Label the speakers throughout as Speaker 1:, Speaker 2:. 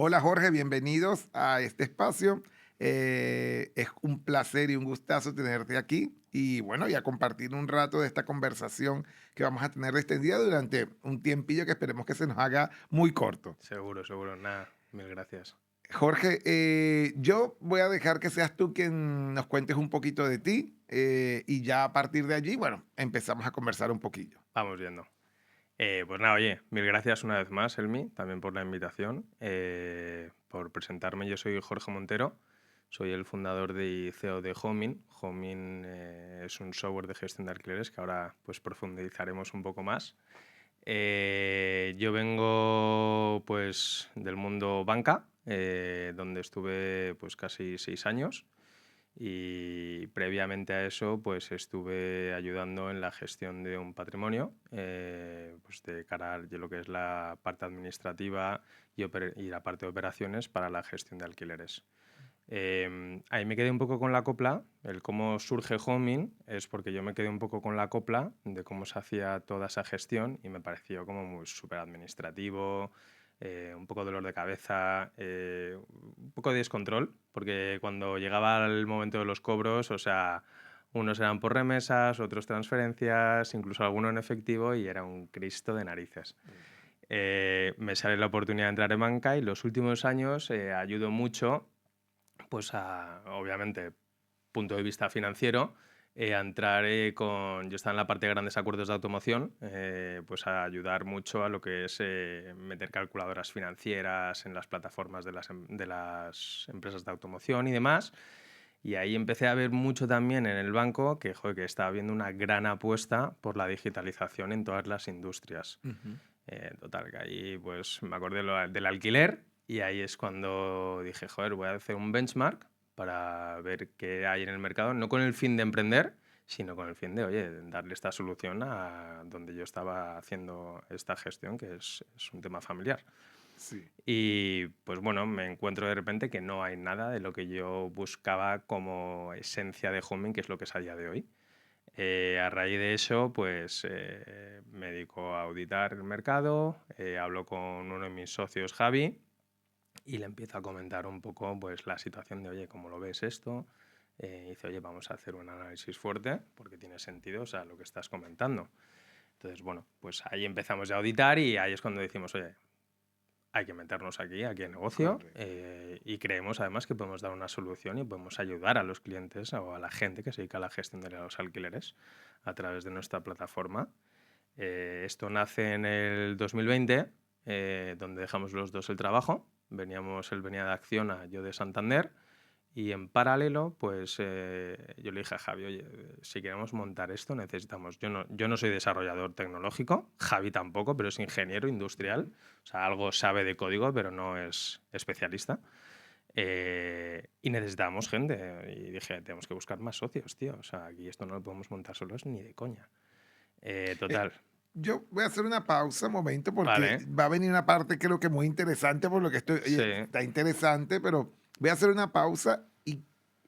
Speaker 1: Hola Jorge, bienvenidos a este espacio. Es un placer y un gustazo tenerte aquí y bueno, y a compartir un rato de esta conversación que vamos a tener extendida durante un tiempillo que esperemos que se nos haga muy corto.
Speaker 2: Seguro, seguro. Nada, mil gracias.
Speaker 1: Jorge, yo voy a dejar que seas tú quien nos cuentes un poquito de ti y ya a partir de allí, bueno, empezamos a conversar un poquillo.
Speaker 2: Vamos viendo. Pues nada, oye, mil gracias una vez más, Elmi, también por la invitación, por presentarme. Yo soy Jorge Montero, soy el fundador y CEO de Homin. Homin es un software de gestión de alquileres que ahora pues profundizaremos un poco más. Yo vengo pues del mundo banca, donde estuve pues casi 6 años. Y previamente a eso, pues estuve ayudando en la gestión de un patrimonio, pues de cara a lo que es la parte administrativa y la parte de operaciones para la gestión de alquileres. Ahí me quedé un poco con la copla. El cómo surge Homing es porque yo me quedé un poco con la copla de cómo se hacía toda esa gestión y me pareció como muy súper administrativo, un poco dolor de cabeza, un poco de descontrol, porque cuando llegaba el momento de los cobros, o sea, unos eran por remesas, otros transferencias, incluso alguno en efectivo y era un Cristo de narices. Me sale la oportunidad de entrar en banca y los últimos años ayudo mucho pues obviamente, punto de vista financiero, a entrar con... Yo estaba en la parte de grandes acuerdos de automoción, pues a ayudar mucho a lo que es meter calculadoras financieras en las plataformas de las empresas de automoción y demás. Y ahí empecé a ver mucho también en el banco que, joder, que estaba habiendo una gran apuesta por la digitalización en todas las industrias.
Speaker 1: Ujú.
Speaker 2: Total, que ahí pues me acordé del alquiler y ahí es cuando dije, joder, voy a hacer un benchmark para ver qué hay en el mercado, no con el fin de emprender, sino con el fin de, oye, darle esta solución a donde yo estaba haciendo esta gestión, que es un tema familiar.
Speaker 1: Sí.
Speaker 2: Y pues bueno, me encuentro de repente que no hay nada de lo que yo buscaba como esencia de Homing, que es lo que es a día de hoy. A raíz de eso, pues me dedico a auditar el mercado, hablo con uno de mis socios, Javi, y le empiezo a comentar un poco pues, la situación de, oye, ¿cómo lo ves esto? Dice, oye, vamos a hacer un análisis fuerte porque tiene sentido, o sea, lo que estás comentando. Entonces, bueno, pues ahí empezamos a auditar y ahí es cuando decimos, oye, hay que meternos aquí en negocio
Speaker 1: Correcto.
Speaker 2: y creemos además que podemos dar una solución y podemos ayudar a los clientes o a la gente que se dedica a la gestión de los alquileres a través de nuestra plataforma. Esto nace en el 2020, donde dejamos los dos el trabajo. Él venía de Acciona, yo de Santander. Y en paralelo, pues yo le dije a Javi, oye, si queremos montar esto necesitamos, yo no soy desarrollador tecnológico, Javi tampoco, pero es ingeniero industrial,
Speaker 1: Ujú.
Speaker 2: o sea, algo sabe de código, pero no es especialista. Y necesitábamos gente. Y dije, tenemos que buscar más socios, tío. O sea, aquí esto no lo podemos montar solos ni de coña.
Speaker 1: Eh,
Speaker 2: Total.
Speaker 1: yo voy a hacer una pausa un momento porque
Speaker 2: Vale.
Speaker 1: va a venir una parte creo que muy interesante por lo que estoy,
Speaker 2: Sí.
Speaker 1: oye, está interesante, pero voy a hacer una pausa y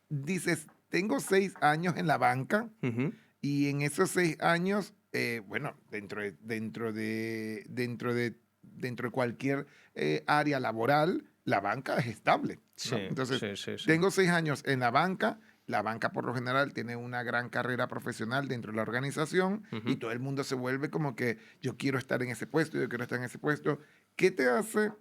Speaker 1: dices, tengo 6 años en la banca
Speaker 2: Ujú.
Speaker 1: y en esos 6 años, bueno, dentro de cualquier área laboral, la banca es estable, ¿no?
Speaker 2: Sí,
Speaker 1: Entonces,
Speaker 2: sí, sí, sí.
Speaker 1: tengo 6 años en la banca por lo general tiene una gran carrera profesional dentro de la organización y
Speaker 2: Ujú.
Speaker 1: todo el mundo se vuelve como que yo quiero estar en ese puesto, yo quiero estar en ese puesto. ¿Qué te hace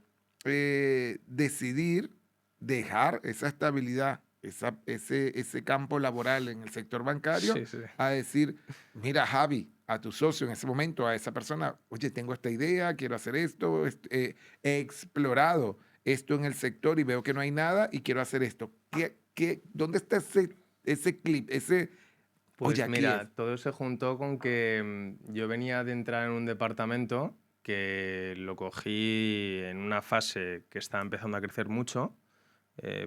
Speaker 1: decidir dejar esa estabilidad, ese campo laboral en el sector bancario
Speaker 2: Sí, sí.
Speaker 1: a decir, mira, Javi, a tu socio en ese momento, a esa persona, oye, tengo esta idea, quiero hacer esto, he explorado esto en el sector y veo que no hay nada y quiero hacer esto? ¿Dónde está ese clip, oye,
Speaker 2: Pues
Speaker 1: aquí
Speaker 2: mira,
Speaker 1: es?
Speaker 2: todo se juntó con que yo venía de entrar en un departamento que lo cogí en una fase que estaba empezando a crecer mucho,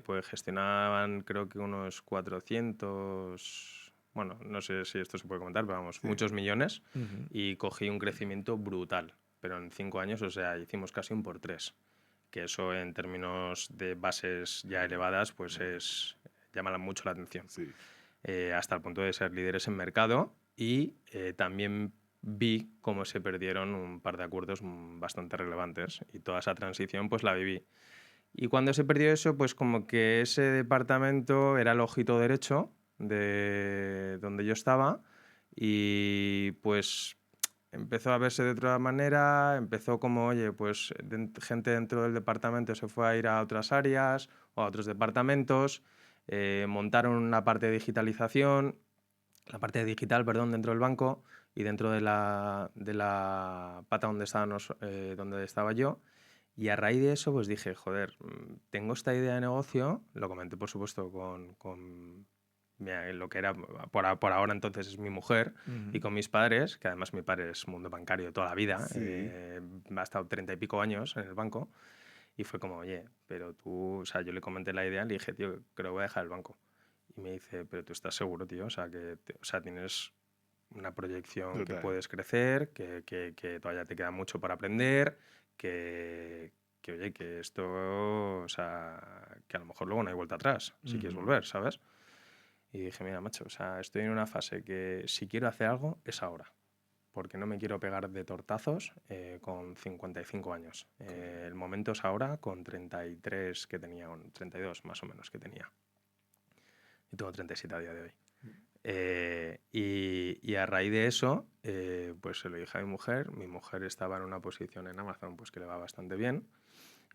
Speaker 2: pues gestionaban creo que unos 400, bueno, no sé si esto se puede comentar, pero vamos,
Speaker 1: Sí.
Speaker 2: muchos millones,
Speaker 1: Ujú.
Speaker 2: y cogí un crecimiento brutal, pero en 5 años, o sea, hicimos casi un por tres, que eso en términos de bases ya elevadas, pues llama mucho la atención
Speaker 1: Sí.
Speaker 2: hasta el punto de ser líderes en mercado y también vi cómo se perdieron un par de acuerdos bastante relevantes y toda esa transición pues la viví. Y cuando se perdió eso, pues como que ese departamento era el ojito derecho de donde yo estaba y pues empezó a verse de otra manera, empezó como, oye, pues gente dentro del departamento se fue a ir a otras áreas o a otros departamentos, montaron una parte de digitalización, la parte digital, perdón, dentro del banco y dentro de la pata donde estaba yo. Y a raíz de eso, pues dije, joder, tengo esta idea de negocio, lo comenté por supuesto con lo que era por ahora entonces es mi mujer y con mis padres, que además mi padre es mundo bancario de toda la vida,
Speaker 1: Sí.
Speaker 2: ha estado 30 y pico años en el banco y fue como, oye, pero tú, o sea, yo le comenté la idea, le dije, tío, creo que voy a dejar el banco. Y me dice, pero tú estás seguro, tío, o sea, o sea, tienes una proyección que
Speaker 1: Total.
Speaker 2: puedes crecer, que todavía te queda mucho para aprender, oye, que esto, o sea, que a lo mejor luego no hay vuelta atrás, si quieres volver, ¿sabes? Y dije, mira, macho, o sea, estoy en una fase que si quiero hacer algo es ahora, porque no me quiero pegar de tortazos con 55 años. El momento es ahora con 33 que tenía, 32 más o menos que tenía. Y tengo 37 a día de hoy. Y a raíz de eso, pues se lo dije a mi mujer estaba en una posición en Amazon pues que le va bastante bien,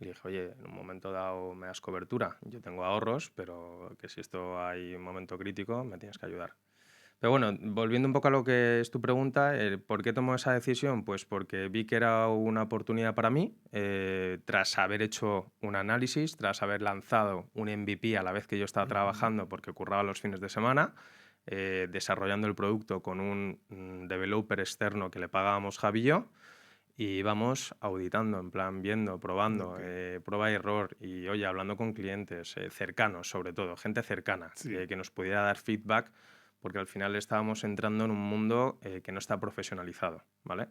Speaker 2: y le dije, oye, en un momento dado me das cobertura, yo tengo ahorros, pero que si esto hay un momento crítico me tienes que ayudar. Pero bueno, volviendo un poco a lo que es tu pregunta, ¿por qué tomó esa decisión? Pues porque vi que era una oportunidad para mí, tras haber hecho un análisis, tras haber lanzado un MVP a la vez que yo estaba trabajando, porque curraba los fines de semana, desarrollando el producto con un developer externo que le pagábamos Javi y yo, y íbamos auditando, en plan, viendo, probando, prueba y error, y oye, hablando con clientes cercanos, sobre todo, gente cercana,
Speaker 1: Sí.
Speaker 2: que nos pudiera dar feedback, porque al final estábamos entrando en un mundo que no está profesionalizado, ¿vale?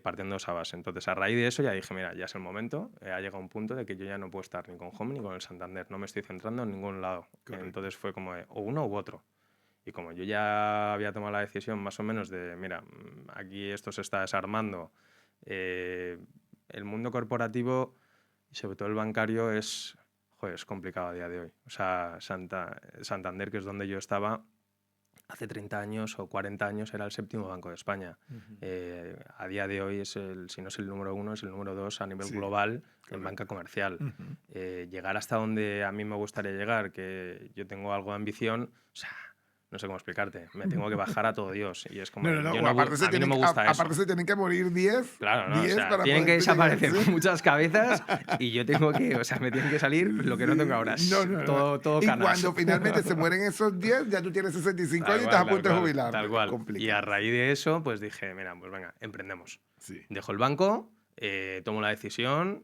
Speaker 2: Partiendo de esa base. Entonces, a raíz de eso ya dije, mira, ya es el momento, ha llegado un punto de que yo ya no puedo estar ni con Home ni con el Santander, no me estoy centrando en ningún lado.
Speaker 1: Correcto.
Speaker 2: Entonces fue como o uno u otro. Y como yo ya había tomado la decisión más o menos de, mira, aquí esto se está desarmando, el mundo corporativo y sobre todo el bancario es, joder, es complicado a día de hoy. O sea, Santander, que es donde yo estaba, hace 30 años o 40 años era el séptimo banco de España. A día de hoy, si no es el número 1, es el número 2 a nivel global en banca comercial. Llegar hasta donde a mí me gustaría llegar, que yo tengo algo de ambición, o sea, no sé cómo explicarte, me tengo que bajar a todo Dios. Y es como,
Speaker 1: No,
Speaker 2: yo no,
Speaker 1: aparte
Speaker 2: a mí no me gusta eso.
Speaker 1: aparte se tienen que morir 10.
Speaker 2: Claro, ¿no?
Speaker 1: 10
Speaker 2: o sea,
Speaker 1: para
Speaker 2: tienen que
Speaker 1: poder
Speaker 2: desaparecer
Speaker 1: llegar, ¿sí?
Speaker 2: muchas cabezas y yo tengo que, o sea, me tiene que salir lo que no tengo ahora. Todo
Speaker 1: Y
Speaker 2: canas.
Speaker 1: cuando finalmente se mueren esos 10, ya tú tienes 65 años y estás a punto de jubilarte.
Speaker 2: Tal cual.
Speaker 1: Complicado.
Speaker 2: Y a raíz de eso, pues dije, mira, pues venga, emprendemos.
Speaker 1: Sí.
Speaker 2: Dejo el banco, tomo la decisión.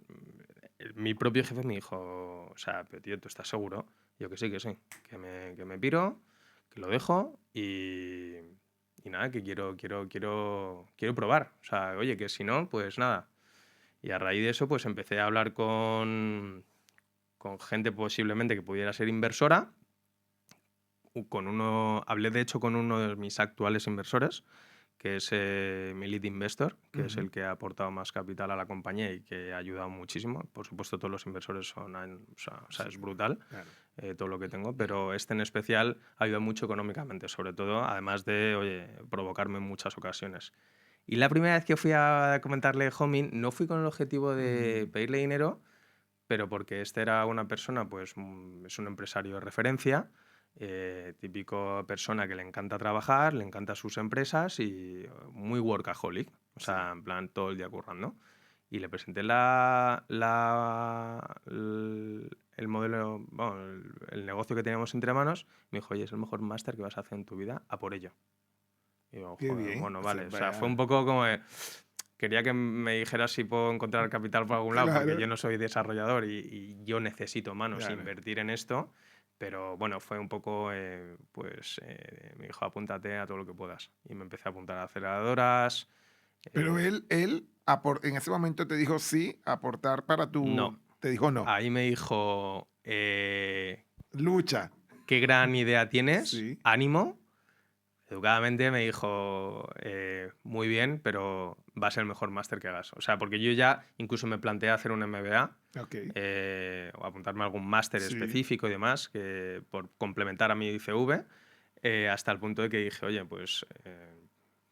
Speaker 2: Mi propio jefe me dijo, o sea, pero tío, ¿tú estás seguro? Yo que sí, que me piro, que lo dejo y nada, que quiero probar. O sea, oye, que si no, pues nada. Y a raíz de eso, pues empecé a hablar con gente posiblemente que pudiera ser inversora. Hablé de hecho con uno de mis actuales inversores, que es mi lead investor, que es el que ha aportado más capital a la compañía y que ha ayudado muchísimo. Por supuesto, todos los inversores son, o sea, es brutal todo lo que tengo, pero este en especial ha ayudado mucho económicamente, sobre todo, además de, oye, provocarme en muchas ocasiones. Y la primera vez que fui a comentarle Homing, no fui con el objetivo de pedirle dinero, pero porque este era una persona, pues es un empresario de referencia, típico persona que le encanta trabajar, le encanta sus empresas y muy workaholic, o sea, en plan todo el día currando. Y le presenté el modelo, bueno, el negocio que teníamos entre manos. Me dijo, oye, es el mejor máster que vas a hacer en tu vida, a por ello. Y digo,
Speaker 1: Qué
Speaker 2: joder,
Speaker 1: bien.
Speaker 2: bueno,
Speaker 1: O sea,
Speaker 2: vale. O sea,
Speaker 1: vaya.
Speaker 2: fue un poco como quería que me dijeras si puedo encontrar capital por algún lado, porque
Speaker 1: Claro.
Speaker 2: yo no soy desarrollador y yo necesito manos
Speaker 1: Claro.
Speaker 2: invertir en esto. Pero bueno, fue un poco, me dijo, apúntate a todo lo que puedas. Y me empecé a apuntar a aceleradoras.
Speaker 1: Pero él en ese momento te dijo sí, aportar para tu...
Speaker 2: No.
Speaker 1: Te dijo no.
Speaker 2: Ahí me dijo,
Speaker 1: Lucha.
Speaker 2: qué gran idea tienes,
Speaker 1: Sí.
Speaker 2: ánimo, educadamente me dijo, muy bien, pero va a ser el mejor máster que hagas. O sea, porque yo ya incluso me planteé hacer un MBA
Speaker 1: Ok,
Speaker 2: o apuntarme a algún máster
Speaker 1: sí,
Speaker 2: específico y demás, que por complementar a mi ICV, hasta el punto de que dije, oye, pues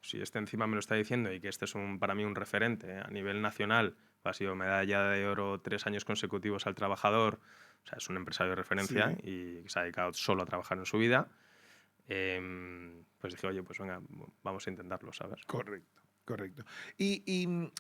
Speaker 2: si este encima me lo está diciendo y que este es para mí un referente a nivel nacional, ha sido medalla de oro 3 años consecutivos al trabajador, o sea, es un empresario de referencia
Speaker 1: sí,
Speaker 2: y se ha dedicado solo a trabajar en su vida, pues dije, oye, pues venga, vamos a intentarlo, ¿sabes?
Speaker 1: correcto, correcto.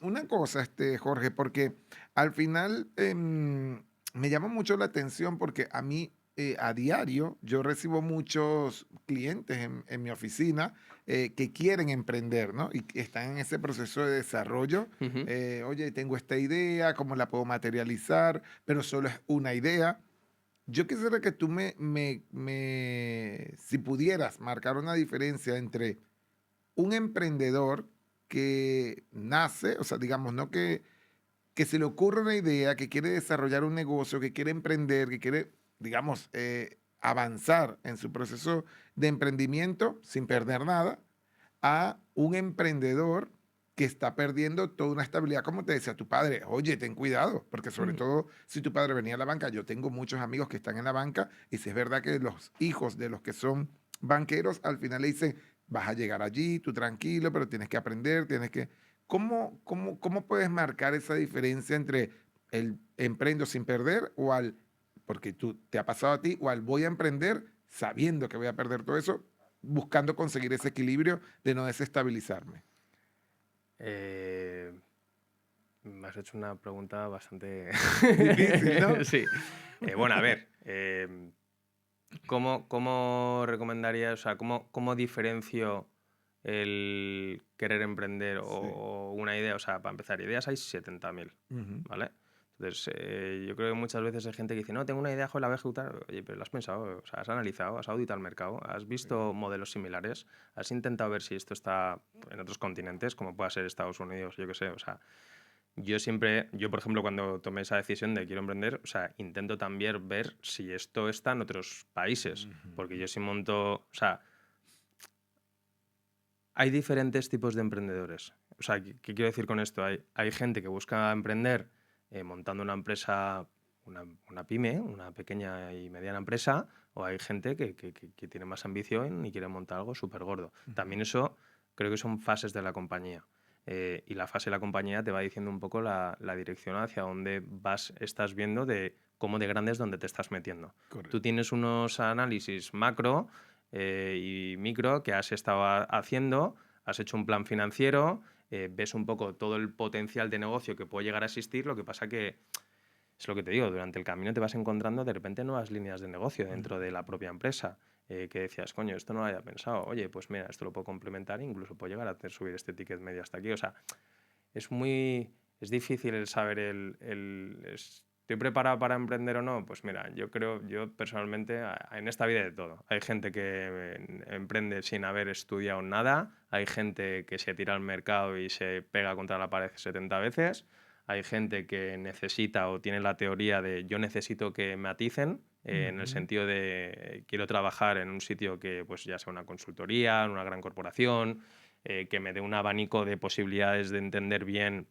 Speaker 1: Una cosa, Jorge, porque al final me llama mucho la atención porque a mí a diario yo recibo muchos clientes en mi oficina que quieren emprender, ¿no? Y que están en ese proceso de desarrollo.
Speaker 2: Ujú.
Speaker 1: Oye, tengo esta idea, ¿cómo la puedo materializar? Pero solo es una idea. Yo quisiera que tú si pudieras marcar una diferencia entre un emprendedor que nace, o sea, digamos, no que se le ocurre una idea, que quiere desarrollar un negocio, que quiere emprender, que quiere, digamos, avanzar en su proceso de emprendimiento sin perder nada, a un emprendedor que está perdiendo toda una estabilidad, como te decía tu padre, oye, ten cuidado, porque sobre
Speaker 2: Mm.
Speaker 1: todo si tu padre venía a la banca, yo tengo muchos amigos que están en la banca y si es verdad que los hijos de los que son banqueros al final le dicen, vas a llegar allí, tú tranquilo, pero tienes que aprender, tienes que... ¿Cómo puedes marcar esa diferencia entre el emprendo sin perder o al, porque tú te ha pasado a ti, o al voy a emprender sabiendo que voy a perder todo eso, buscando conseguir ese equilibrio de no desestabilizarme?
Speaker 2: Eh, Me has hecho una pregunta bastante...
Speaker 1: Difícil, ¿no?
Speaker 2: Sí. Bueno, a ver, ¿cómo recomendarías, o sea, cómo diferencio el querer emprender
Speaker 1: Sí.
Speaker 2: o una idea? O sea, para empezar, ideas hay 70.000,
Speaker 1: Ujú,
Speaker 2: ¿vale? Entonces, yo creo que muchas veces hay gente que dice, no, tengo una idea, joder, la voy a ejecutar. Oye, pero ¿lo has pensado? O sea, ¿has analizado? ¿Has auditado el mercado? ¿Has
Speaker 1: sí.
Speaker 2: visto modelos similares? ¿Has intentado ver si esto está en otros continentes, como pueda ser Estados Unidos, yo qué sé? O sea, yo por ejemplo, cuando tomé esa decisión de quiero emprender, o sea, intento también ver si esto está en otros países, porque
Speaker 1: Ujú,
Speaker 2: yo si monto, o sea, hay diferentes tipos de emprendedores. O sea, ¿qué quiero decir con esto? Hay gente que busca emprender montando una empresa, una pyme, una pequeña y mediana empresa, o hay gente que tiene más ambición y quiere montar algo súper gordo.
Speaker 1: ujú.
Speaker 2: También eso creo que son fases de la compañía. Y la fase de la compañía te va diciendo un poco la dirección hacia dónde estás viendo de cómo de grande es donde te estás metiendo. Tú
Speaker 1: Correcto.
Speaker 2: tienes unos análisis macro y micro que has estado haciendo, has hecho un plan financiero, ves un poco todo el potencial de negocio que puede llegar a existir, lo que pasa que es lo que te digo, durante el camino te vas encontrando de repente nuevas líneas de negocio dentro
Speaker 1: Ujú.
Speaker 2: de la propia empresa, que decías, coño, esto no lo había pensado, oye, pues mira, esto lo puedo complementar, incluso puedo llegar a hacer subir este ticket medio hasta aquí, o sea, es difícil el saber ¿estoy preparado para emprender o no? Pues mira, yo personalmente, en esta vida hay de todo. Hay gente que emprende sin haber estudiado nada, hay gente que se tira al mercado y se pega contra la pared 70 veces, hay gente que necesita o tiene la teoría de yo necesito que me aticen, en el
Speaker 1: Ujú.
Speaker 2: sentido de quiero trabajar en un sitio que pues ya sea una consultoría, en una gran corporación, que me dé un abanico de posibilidades de entender bien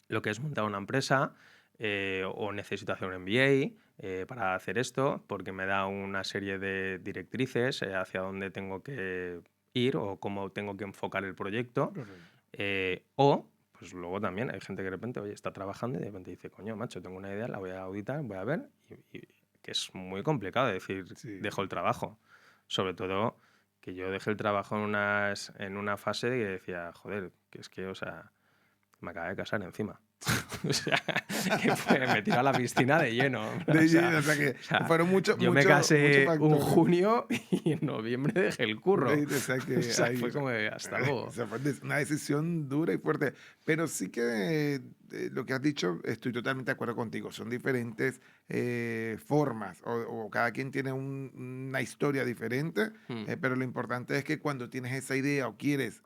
Speaker 2: lo que es montar una empresa, o necesito hacer un MBA para hacer esto, porque me da una serie de directrices hacia dónde tengo que ir o cómo tengo que enfocar el proyecto.
Speaker 1: Correcto.
Speaker 2: O, pues luego también hay gente que de repente, oye, está trabajando y de repente dice, coño, macho, tengo una idea, la voy a auditar, voy a ver, que es muy complicado decir, dejo
Speaker 1: Sí.
Speaker 2: el trabajo. Sobre todo que yo dejé el trabajo en una fase que decía, joder, que es que, o sea, me acabé de casar encima. O sea, me tiré a la piscina de lleno.
Speaker 1: De lleno, o sea que
Speaker 2: O sea,
Speaker 1: fueron
Speaker 2: yo me
Speaker 1: muchos
Speaker 2: casé un
Speaker 1: factores.
Speaker 2: junio y en noviembre dejé el curro.
Speaker 1: O sea
Speaker 2: O
Speaker 1: que
Speaker 2: sea,
Speaker 1: ahí,
Speaker 2: fue como de, hasta
Speaker 1: o
Speaker 2: luego.
Speaker 1: sea, fue una decisión dura y fuerte. Pero sí que lo que has dicho, estoy totalmente de acuerdo contigo. Son diferentes formas o cada quien tiene una historia diferente,
Speaker 2: Hmm.
Speaker 1: pero lo importante es que cuando tienes esa idea o quieres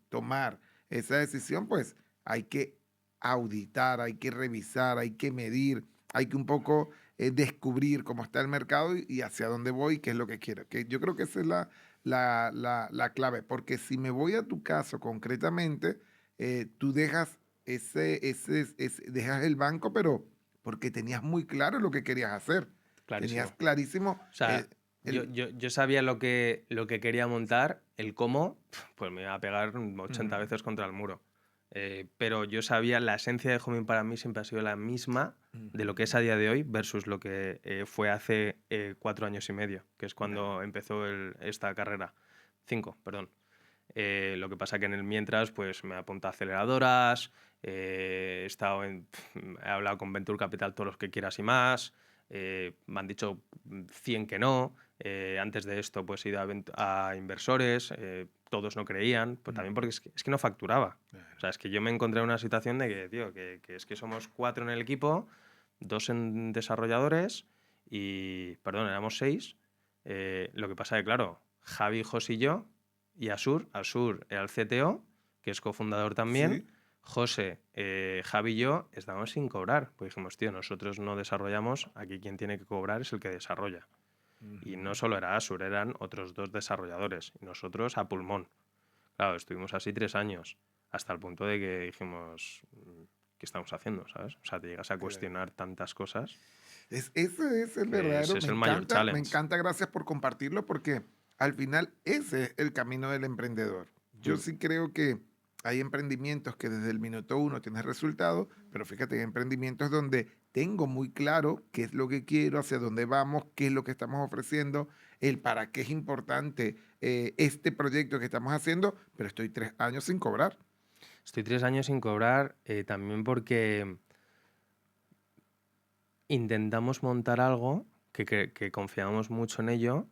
Speaker 1: tomar esa decisión, pues hay que auditar, hay que revisar, hay que medir, hay que un poco descubrir cómo está el mercado y hacia dónde voy y qué es lo que quiero. Que yo creo que esa es la clave, porque si me voy a tu caso concretamente, tú dejas dejas el banco, pero porque tenías muy claro lo que querías hacer. Tenías
Speaker 2: Clarísimo.
Speaker 1: clarísimo
Speaker 2: O sea,
Speaker 1: el...
Speaker 2: yo sabía lo que quería montar, el cómo, pues me iba a pegar 80
Speaker 1: Ujú,
Speaker 2: veces contra el muro. Pero yo sabía, la esencia de Homing para mí siempre ha sido la misma de lo que es
Speaker 1: ujú.
Speaker 2: a día de hoy versus lo que fue hace 4 años y medio, que es
Speaker 1: Ya,
Speaker 2: cuando empezó esta carrera. 5, perdón. Lo que pasa que en el mientras, pues me apunto a aceleradoras, he hablado con Venture Capital todos los que quieras y más, me han dicho 100 que no, antes de esto pues he ido a inversores, todos no creían, pues también porque
Speaker 1: ujú,
Speaker 2: es que no facturaba. O
Speaker 1: claro.
Speaker 2: sea, es que yo me encontré en una situación de que, tío, que es que somos 4 en el equipo, 2 en desarrolladores y, perdón, éramos 6. Lo que pasa que, claro, Javi, José y yo y Asur era el CTO, que es cofundador también.
Speaker 1: Sí.
Speaker 2: José, Javi y yo estábamos sin cobrar. Pues dijimos, tío, nosotros no desarrollamos, aquí quien tiene que cobrar es el que desarrolla. Y no
Speaker 1: Ujú.
Speaker 2: solo era Asur, eran otros 2 desarrolladores. Y nosotros a pulmón. Claro, estuvimos así 3 años, hasta el punto de que dijimos, ¿qué estamos haciendo? ¿Sabes? O sea, te llegas a
Speaker 1: Claro.
Speaker 2: cuestionar tantas cosas
Speaker 1: Ese es el
Speaker 2: que
Speaker 1: verdadero,
Speaker 2: ese es el mayor
Speaker 1: me
Speaker 2: challenge.
Speaker 1: encanta, gracias por compartirlo, porque al final ese es el camino del emprendedor. Yo
Speaker 2: Mm.
Speaker 1: sí creo que hay emprendimientos que desde el minuto uno tienes resultados, pero fíjate, hay emprendimientos donde tengo muy claro qué es lo que quiero, hacia dónde vamos, qué es lo que estamos ofreciendo, el para qué es importante este proyecto que estamos haciendo, pero estoy 3 años sin cobrar.
Speaker 2: Estoy 3 años sin cobrar, también porque intentamos montar algo que confiábamos mucho en ello,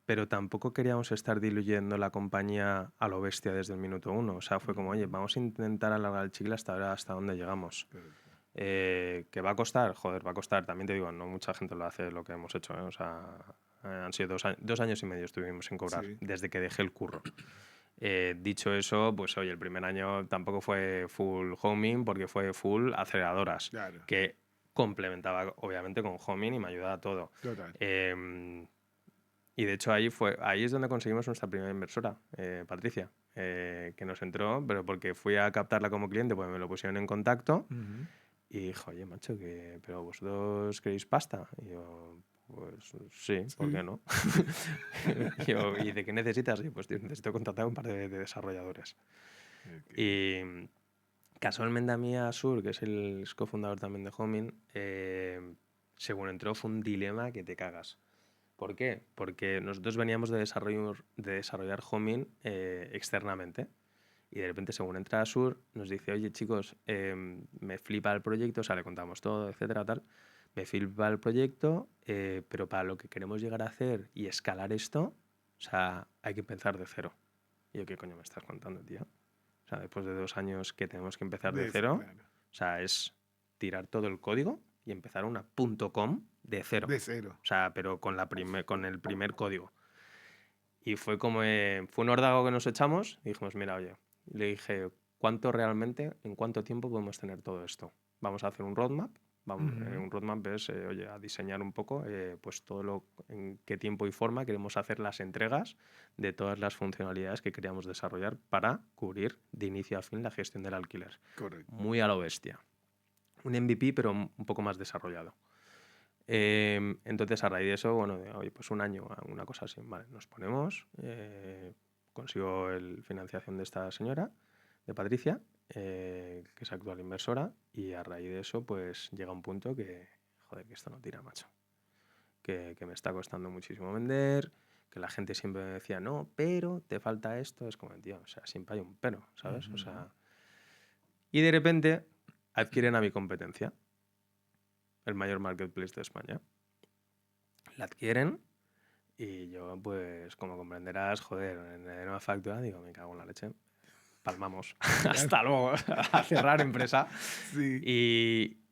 Speaker 2: pero tampoco queríamos estar diluyendo la compañía a lo bestia desde el minuto uno. O sea, fue como, oye,
Speaker 1: Ujú.
Speaker 2: vamos a intentar alargar el chicle hasta ver hasta dónde llegamos.
Speaker 1: Correcto.
Speaker 2: ¿Que va a costar? Joder, va a costar. También te digo, no mucha gente lo hace lo que hemos hecho. O sea, han sido 2 años y medio estuvimos sin cobrar,
Speaker 1: Sí,
Speaker 2: desde que dejé el curro. Dicho eso, pues oye, el primer año tampoco fue full homing porque fue full aceleradoras,
Speaker 1: claro,
Speaker 2: que complementaba obviamente con homing y me ayudaba a todo.
Speaker 1: total.
Speaker 2: Em, y de hecho ahí es donde conseguimos nuestra primera inversora, Patricia, que nos entró, pero porque fui a captarla como cliente, pues me lo pusieron en contacto
Speaker 1: Ujú.
Speaker 2: y dijo, oye, macho, pero vosotros queréis pasta. Y yo, pues sí, ¿por qué
Speaker 1: Sí.
Speaker 2: no? ¿Y de qué necesitas? Y yo, pues tío, necesito contratar un par de desarrolladores.
Speaker 1: Ok.
Speaker 2: Y casualmente a mí, Asur, que es el cofundador también de Homing, según entró fue un dilema que te cagas. ¿Por qué? Porque nosotros veníamos de desarrollar Homing externamente. Y de repente, según entra Asur, nos dice, oye chicos, me flipa el proyecto, o sea, le contamos todo, etcétera, tal. Me flipa el proyecto, pero para lo que queremos llegar a hacer y escalar esto, o sea, hay que empezar de cero. Y yo, ¿qué coño me estás contando, tío? O sea, después de 2 años que tenemos que empezar de
Speaker 1: De eso,
Speaker 2: cero,
Speaker 1: claro.
Speaker 2: o sea, es tirar todo el código y empezar una .com de cero.
Speaker 1: De cero.
Speaker 2: O sea, pero con el primer código. Y fue como, fue un órdago que nos echamos y dijimos, mira, oye, le dije, ¿cuánto realmente, en cuánto tiempo podemos tener todo esto? Vamos a hacer un roadmap.
Speaker 1: Ujú.
Speaker 2: Un roadmap es, oye, a diseñar un poco pues todo en qué tiempo y forma queremos hacer las entregas de todas las funcionalidades que queríamos desarrollar para cubrir de inicio a fin la gestión del alquiler.
Speaker 1: Correcto.
Speaker 2: Muy a lo bestia. Un MVP, pero un poco más desarrollado. Entonces, a raíz de eso, bueno, oye, pues un año, una cosa así, vale, nos ponemos, consigo el financiación de esta señora, de Patricia, que es actual inversora, y a raíz de eso, pues llega un punto que, joder, que esto no tira, macho, que me está costando muchísimo vender, que la gente siempre me decía, no, pero te falta esto, es como, tío, o sea, siempre hay un pero, ¿sabes? O
Speaker 1: Ujú.
Speaker 2: sea, y de repente adquieren a mi competencia, el mayor marketplace de España. La adquieren. Y yo, pues, como comprenderás, joder, en la nueva factura, digo, me cago en la leche. Palmamos.
Speaker 1: Claro.
Speaker 2: Hasta luego. A cerrar empresa.
Speaker 1: Sí.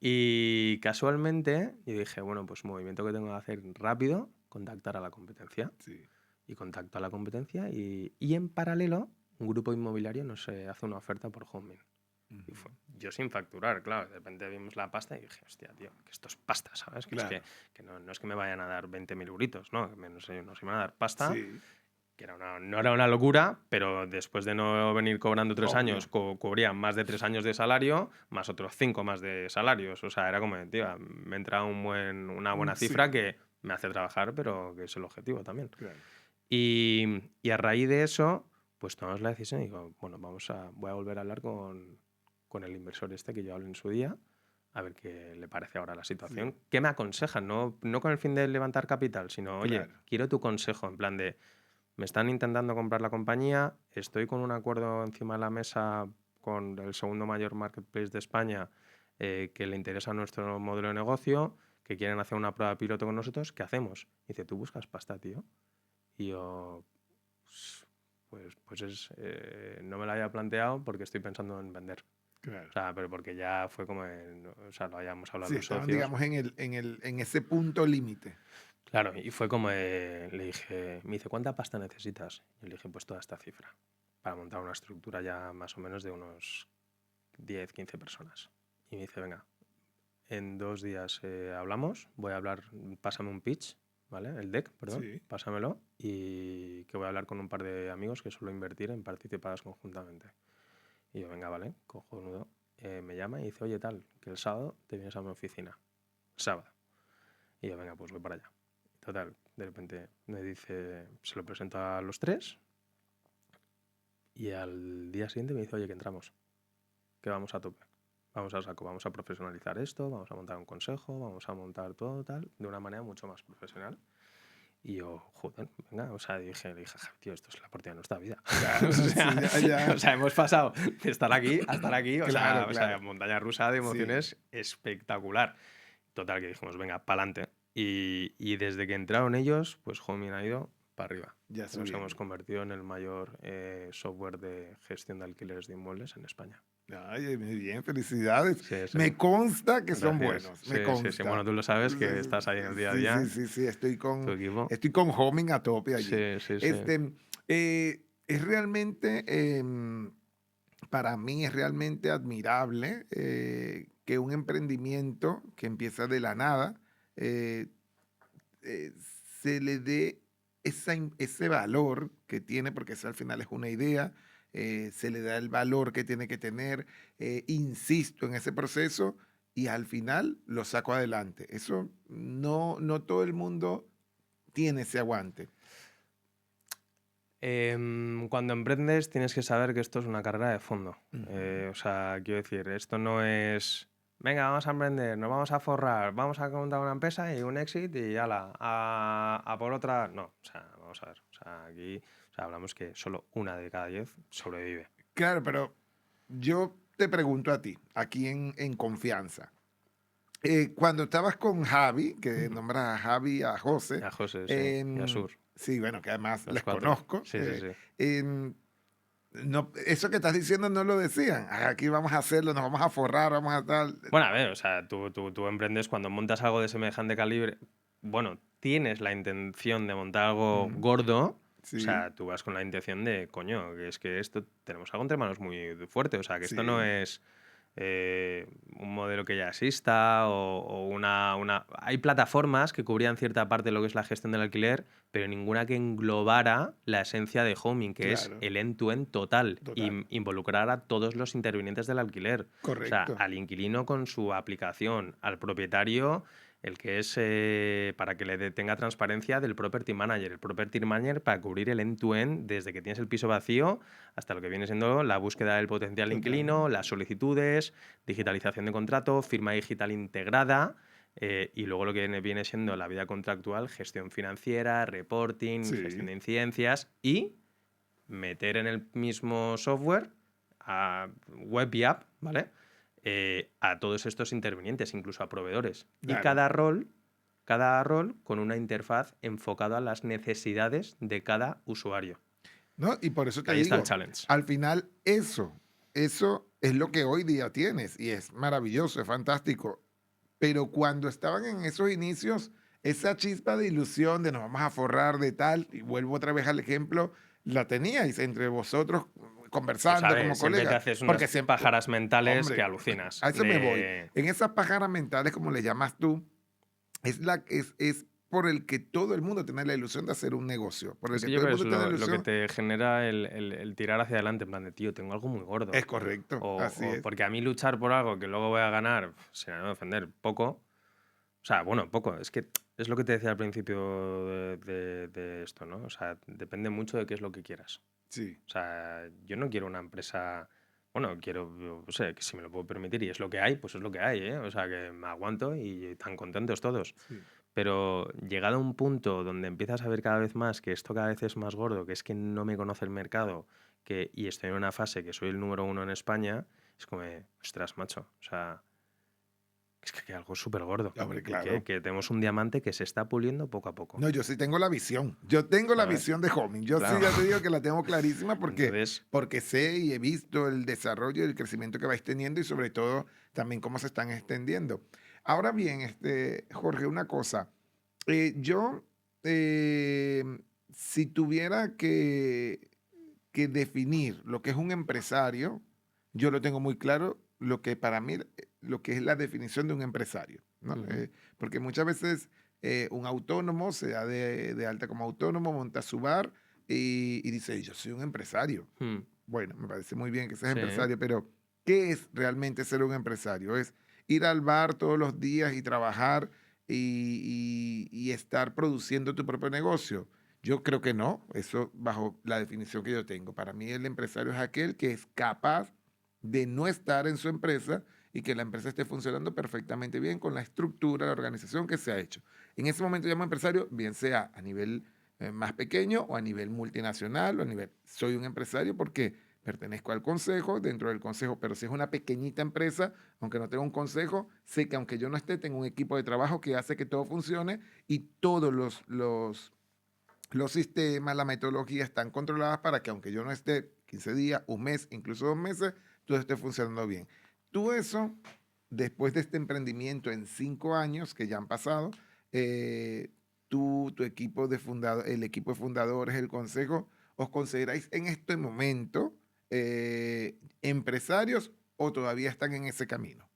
Speaker 2: Y casualmente, yo dije, bueno, pues movimiento que tengo que hacer rápido, contactar a la competencia.
Speaker 1: Sí.
Speaker 2: Y contacto a la competencia y en paralelo, un grupo inmobiliario nos hace una oferta por Homing. Y
Speaker 1: Ujú.
Speaker 2: yo sin facturar, claro. De repente vimos la pasta y dije, hostia, tío, que esto es pasta, ¿sabes? Que es
Speaker 1: Claro.
Speaker 2: que no es que me vayan a dar 20.000 euritos, ¿no? Nos iban a dar pasta
Speaker 1: Sí.
Speaker 2: no era una locura, pero después de no venir cobrando 3
Speaker 1: Obvio.
Speaker 2: años, cubría más de 3 años de salario, más otros 5 más de salarios. O sea, era como, tío, me entra una buena
Speaker 1: Sí,
Speaker 2: cifra que me hace trabajar, pero que es el objetivo también.
Speaker 1: claro.
Speaker 2: Y a raíz de eso, pues tomamos la decisión y digo, bueno, voy a volver a hablar con el inversor este que yo hablé en su día, a ver qué le parece ahora la situación.
Speaker 1: Sí.
Speaker 2: ¿Qué me aconsejan? No con el fin de levantar capital, sino, oye,
Speaker 1: Claro.
Speaker 2: quiero tu consejo, en plan de, me están intentando comprar la compañía, estoy con un acuerdo encima de la mesa con el segundo mayor marketplace de España que le interesa nuestro modelo de negocio, que quieren hacer una prueba piloto con nosotros, ¿qué hacemos? Y dice, ¿tú buscas pasta, tío? Y yo, no me lo había planteado porque estoy pensando en vender.
Speaker 1: Claro.
Speaker 2: O sea, pero porque ya fue como, o sea, lo habíamos hablado
Speaker 1: Sí,
Speaker 2: los
Speaker 1: estaban,
Speaker 2: socios.
Speaker 1: digamos, en ese punto límite.
Speaker 2: Claro, y fue como, le dije, me dice, ¿cuánta pasta necesitas? Y le dije, pues toda esta cifra, para montar una estructura ya más o menos de unos 10, 15 personas. Y me dice, venga, en 2 días hablamos, voy a hablar, pásame un pitch, ¿vale? El deck, perdón,
Speaker 1: Sí.
Speaker 2: pásamelo, y que voy a hablar con un par de amigos que suelo invertir en participadas conjuntamente. Y yo, venga, vale, cojonudo. Me llama y dice, oye, tal, que el sábado te vienes a mi oficina. El sábado. Y yo, venga, pues voy para allá. Total, de repente me dice, se lo presento a los 3 y al día siguiente me dice, oye, que entramos, que vamos a tope. Vamos a saco, vamos a profesionalizar esto, vamos a montar un consejo, vamos a montar todo tal, de una manera mucho más profesional. Y yo, joder, venga, o sea, le dije, tío, esto es la oportunidad de nuestra vida.
Speaker 1: Claro,
Speaker 2: o, sea,
Speaker 1: sí, ya.
Speaker 2: o sea, hemos pasado de estar aquí a estar aquí,
Speaker 1: Claro,
Speaker 2: o sea,
Speaker 1: claro.
Speaker 2: montaña rusa de
Speaker 1: Sí.
Speaker 2: emociones espectacular. Total, que dijimos, venga, pa'lante. Y desde que entraron ellos, pues Homing ha ido para arriba.
Speaker 1: Ya
Speaker 2: Nos
Speaker 1: subiendo.
Speaker 2: hemos convertido en el mayor software de gestión de alquileres de inmuebles en España.
Speaker 1: Ay, muy bien, felicidades.
Speaker 2: Sí,
Speaker 1: Me consta que son
Speaker 2: gracias.
Speaker 1: buenos,
Speaker 2: Sí,
Speaker 1: me consta.
Speaker 2: sí, sí. Bueno, tú lo sabes que
Speaker 1: Sí,
Speaker 2: estás ahí en el día a
Speaker 1: sí,
Speaker 2: día,
Speaker 1: sí, estoy
Speaker 2: tu equipo.
Speaker 1: con Homing a tope allí.
Speaker 2: Sí, sí, sí.
Speaker 1: Es realmente, para mí es realmente admirable que un emprendimiento que empieza de la nada eh, eh, se le dé ese valor que tiene, porque eso al final es una idea, se le da el valor que tiene que tener, insisto en ese proceso y al final lo saco adelante. Eso no todo el mundo tiene ese aguante.
Speaker 2: Cuando emprendes tienes que saber que esto es una carrera de fondo.
Speaker 1: Ujú.
Speaker 2: O sea, quiero decir, esto no es, venga, vamos a emprender, nos vamos a forrar, vamos a montar una empresa y un exit y ala, a por otra. No, o sea, vamos a ver. O sea, aquí hablamos que solo 1 de cada 10 sobrevive.
Speaker 1: Claro, pero yo te pregunto a ti, aquí en confianza. Cuando estabas con Javi, que nombras a Javi y a José,
Speaker 2: A José, sí, y a Sur,
Speaker 1: sí, bueno, que además
Speaker 2: los
Speaker 1: les
Speaker 2: 4.
Speaker 1: conozco,
Speaker 2: Sí, sí, sí.
Speaker 1: no, eso que estás diciendo no lo decían. Aquí vamos a hacerlo, nos vamos a forrar, vamos a tal.
Speaker 2: Bueno, a ver, o sea, tú emprendes cuando montas algo de semejante calibre. Bueno, tienes la intención de montar algo
Speaker 1: Mm,
Speaker 2: gordo. O
Speaker 1: sí,
Speaker 2: sea, tú vas con la intención de, coño, que es que esto tenemos algo entre manos muy fuerte. O sea, que esto no
Speaker 1: sí,
Speaker 2: es un modelo que ya exista o una. Hay plataformas que cubrían cierta parte de lo que es la gestión del alquiler, pero ninguna que englobara la esencia de Homing, que es
Speaker 1: claro,
Speaker 2: el end-to-end total, y
Speaker 1: total,
Speaker 2: involucrar a todos los intervinientes del alquiler. O sea,
Speaker 1: correcto,
Speaker 2: al inquilino con su aplicación, al propietario, el que es para que tenga transparencia del property manager. El property manager para cubrir el end-to-end desde que tienes el piso vacío hasta lo que viene siendo la búsqueda del potencial
Speaker 1: total.
Speaker 2: inquilino, las solicitudes, digitalización de contrato, firma digital integrada. Y luego lo que viene siendo la vida contractual, gestión financiera, reporting, gestión
Speaker 1: Sí,
Speaker 2: de incidencias y meter en el mismo software a web y app, ¿vale? A todos estos intervinientes, incluso a proveedores. Y
Speaker 1: claro.
Speaker 2: cada rol con una interfaz enfocada a las necesidades de cada usuario.
Speaker 1: ¿No? Y por eso te
Speaker 2: Ahí está el
Speaker 1: digo,
Speaker 2: challenge.
Speaker 1: al final eso es lo que hoy día tienes y es maravilloso, es fantástico. Pero cuando estaban en esos inicios, esa chispa de ilusión de nos vamos a forrar de tal, y vuelvo otra vez al ejemplo, la teníais entre vosotros
Speaker 2: Pues a
Speaker 1: conversando
Speaker 2: ver,
Speaker 1: como
Speaker 2: siempre te
Speaker 1: colegas,
Speaker 2: haces unas
Speaker 1: porque siempre,
Speaker 2: pájaras mentales que
Speaker 1: hombre,
Speaker 2: alucinas.
Speaker 1: a eso me voy. En esas pájaras mentales, como le llamas tú, es por el que todo el mundo tiene la ilusión de hacer un negocio. Por el
Speaker 2: Es
Speaker 1: que
Speaker 2: que yo
Speaker 1: todo el
Speaker 2: creo que
Speaker 1: mundo
Speaker 2: es
Speaker 1: tiene la
Speaker 2: lo que
Speaker 1: ilusión.
Speaker 2: te genera el tirar hacia adelante, en plan de, tío, tengo algo muy gordo.
Speaker 1: Es correcto, así es.
Speaker 2: Porque a mí luchar por algo que luego voy a ganar, sin ánimo de ofender, poco. O sea, bueno, poco. Es que es lo que te decía al principio de esto, ¿no? O sea, depende mucho de qué es lo que quieras.
Speaker 1: Sí,
Speaker 2: O sea, yo no quiero una empresa. Bueno, quiero, yo no sé, que si me lo puedo permitir y es lo que hay, pues es lo que hay, ¿eh? O sea, que me aguanto y tan contentos todos.
Speaker 1: sí.
Speaker 2: Pero llegado a un punto donde empiezas a ver cada vez más que esto cada vez es más gordo, que es que no me conoce el mercado, y estoy en una fase que soy el número uno en España, es como, ostras, macho, o sea, es que hay algo súper gordo.
Speaker 1: Hombre,
Speaker 2: Y
Speaker 1: claro.
Speaker 2: que tenemos un diamante que se está puliendo poco a poco,
Speaker 1: No, yo sí tengo la visión. Yo tengo la
Speaker 2: ¿sabes?
Speaker 1: visión de Homing. Yo sí
Speaker 2: Claro.
Speaker 1: ya te digo que la tengo clarísima
Speaker 2: Entonces,
Speaker 1: porque sé y he visto el desarrollo y el crecimiento que vais teniendo y sobre todo también cómo se están extendiendo. Ahora bien, Jorge, una cosa. Yo, eh, si tuviera que definir lo que es un empresario, yo lo tengo muy claro, lo que para mí, lo que es la definición de un empresario, ¿no?
Speaker 2: ujú,
Speaker 1: Porque muchas veces un autónomo se da de alta como autónomo, monta su bar y dice, yo soy un empresario.
Speaker 2: mm,
Speaker 1: Bueno, me parece muy bien que seas
Speaker 2: sí,
Speaker 1: empresario, pero ¿qué es realmente ser un empresario? Es ir al bar todos los días y trabajar y estar produciendo tu propio negocio. Yo creo que no, eso bajo la definición que yo tengo. Para mí el empresario es aquel que es capaz de no estar en su empresa y que la empresa esté funcionando perfectamente bien con la estructura, la organización que se ha hecho. En ese momento llamo empresario, bien sea a nivel más pequeño o a nivel multinacional o a nivel... Soy un empresario porque pertenezco al consejo, dentro del consejo, pero si es una pequeñita empresa, aunque no tenga un consejo, sé que aunque yo no esté, tengo un equipo de trabajo que hace que todo funcione y todos los sistemas, la metodología están controladas para que aunque yo no esté 15 días, un mes, incluso 2 meses, todo esté funcionando bien. Tú eso, después de este emprendimiento en 5 años que ya han pasado, tú, tu equipo de fundador, el equipo de fundadores, el consejo, ¿os consideráis en este momento empresarios o todavía están en ese camino?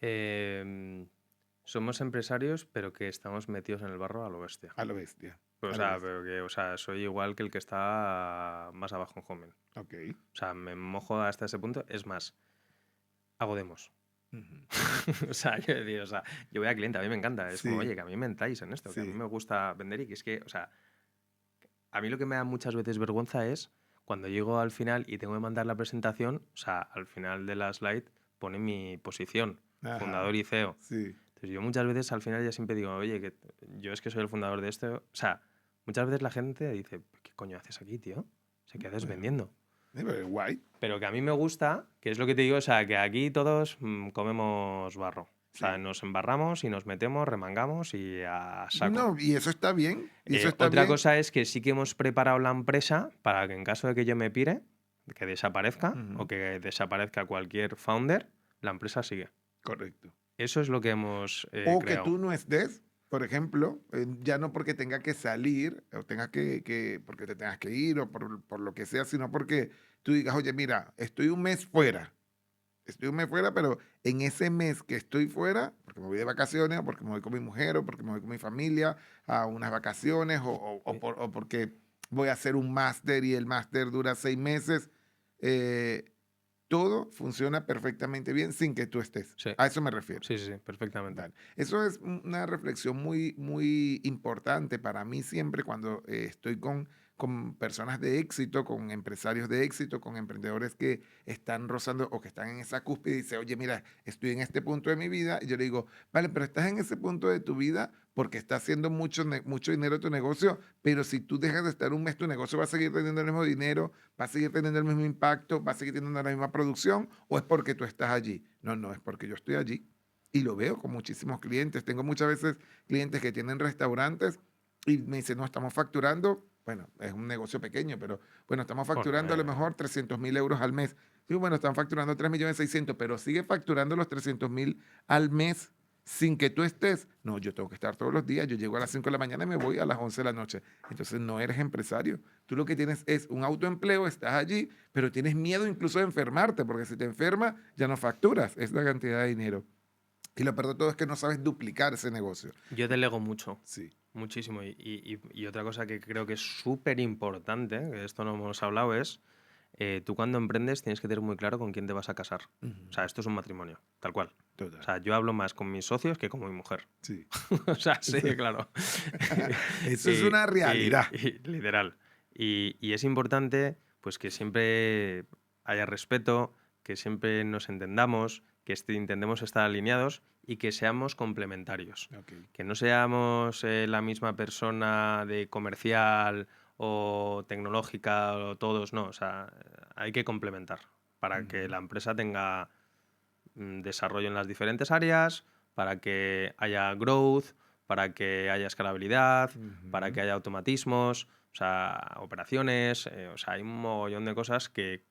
Speaker 2: em, somos empresarios, pero que estamos metidos en el barro a lo bestia.
Speaker 1: A lo bestia,
Speaker 2: O
Speaker 1: a lo
Speaker 2: sea,
Speaker 1: bestia.
Speaker 2: pero que, o sea, soy igual que el que está más abajo en Homen.
Speaker 1: Ok.
Speaker 2: O sea, me mojo hasta ese punto. Es más, hago demos.
Speaker 1: Ujú.
Speaker 2: O sea, quiero decir, o sea, yo voy a cliente, a mí me encanta. Es como,
Speaker 1: Sí,
Speaker 2: oye, que a mí me mentáis en esto, que a mí
Speaker 1: sí.
Speaker 2: me gusta vender y que es que, o sea, a mí lo que me da muchas veces vergüenza es cuando llego al final y tengo que mandar la presentación, o sea, al final de la slide pone mi posición,
Speaker 1: Ajá,
Speaker 2: fundador y CEO.
Speaker 1: sí.
Speaker 2: Entonces yo muchas veces al final ya siempre digo, oye, que yo es que soy el fundador de esto. O sea, muchas veces la gente dice, ¿qué coño haces aquí, tío? O sea, ¿qué haces
Speaker 1: Bueno,
Speaker 2: vendiendo?
Speaker 1: pero guay.
Speaker 2: Pero que a mí me gusta, que es lo que te digo, o sea, que aquí todos comemos barro. O sea,
Speaker 1: Sí.
Speaker 2: nos embarramos y nos metemos, remangamos y a saco.
Speaker 1: No, y eso está bien, y eso está
Speaker 2: Otra
Speaker 1: bien.
Speaker 2: cosa es que sí que hemos preparado la empresa para que en caso de que yo me pire, que desaparezca o
Speaker 1: Ujú,
Speaker 2: que desaparezca cualquier founder, la empresa sigue.
Speaker 1: correcto.
Speaker 2: Eso es lo que hemos
Speaker 1: O que
Speaker 2: creado.
Speaker 1: tú no estés, por ejemplo, ya no porque tenga que salir, o tengas porque te tengas que ir, o por lo que sea, sino porque tú digas, oye, mira, estoy un mes fuera, pero en ese mes que estoy fuera, porque me voy de vacaciones, o porque me voy con mi mujer, o porque me voy con mi familia a unas vacaciones, o porque voy a hacer un máster y el máster dura 6 meses, eh, todo funciona perfectamente bien sin que tú estés.
Speaker 2: Sí,
Speaker 1: A eso me refiero.
Speaker 2: sí, sí, sí, perfectamente.
Speaker 1: Dale. Eso es una reflexión muy, muy importante para mí siempre cuando estoy con personas de éxito, con empresarios de éxito, con emprendedores que están rozando o que están en esa cúspide y dice, oye, mira, estoy en este punto de mi vida. Y yo le digo, vale, pero estás en ese punto de tu vida porque estás haciendo mucho dinero tu negocio, pero si tú dejas de estar un mes, tu negocio va a seguir teniendo el mismo dinero, va a seguir teniendo el mismo impacto, va a seguir teniendo la misma producción, o es porque tú estás allí. No, no, es porque yo estoy allí y lo veo con muchísimos clientes. Tengo muchas veces clientes que tienen restaurantes y me dicen, no, estamos facturando, bueno, es un negocio pequeño, pero bueno, estamos
Speaker 2: Bueno,
Speaker 1: facturando a lo mejor 300.000 euros al mes. Digo, bueno, están facturando 3.600.000, pero sigue facturando los 300.000 al mes sin que tú estés. No, yo tengo que estar todos los días. Yo llego a las 5 de la mañana y me voy a las 11 de la noche. Entonces no eres empresario. Tú lo que tienes es un autoempleo, estás allí, pero tienes miedo incluso de enfermarte, porque si te enfermas ya no facturas esa cantidad de dinero. Y lo peor de todo es que no sabes duplicar ese negocio.
Speaker 2: Yo delego mucho,
Speaker 1: Sí.
Speaker 2: muchísimo. Y otra cosa que creo que es súper importante, que de esto no hemos hablado, es tú cuando emprendes tienes que tener muy claro con quién te vas a casar. O sea, esto es un matrimonio, tal cual. O
Speaker 1: Total.
Speaker 2: sea, yo hablo más con mis socios que con mi mujer.
Speaker 1: Sí.
Speaker 2: O sea, sí,
Speaker 1: Eso,
Speaker 2: claro.
Speaker 1: eso es una realidad.
Speaker 2: Literal. Y es importante pues que siempre haya respeto, que siempre nos entendamos, que intentemos estar alineados y que seamos complementarios.
Speaker 1: Ok.
Speaker 2: Que no seamos la misma persona de comercial o tecnológica o todos, no. O sea, hay que complementar para que
Speaker 1: Ujú,
Speaker 2: la empresa tenga desarrollo en las diferentes áreas, para que haya growth, para que haya escalabilidad, para
Speaker 1: ujú.
Speaker 2: que haya automatismos, o sea, operaciones, o sea, hay un mogollón de cosas que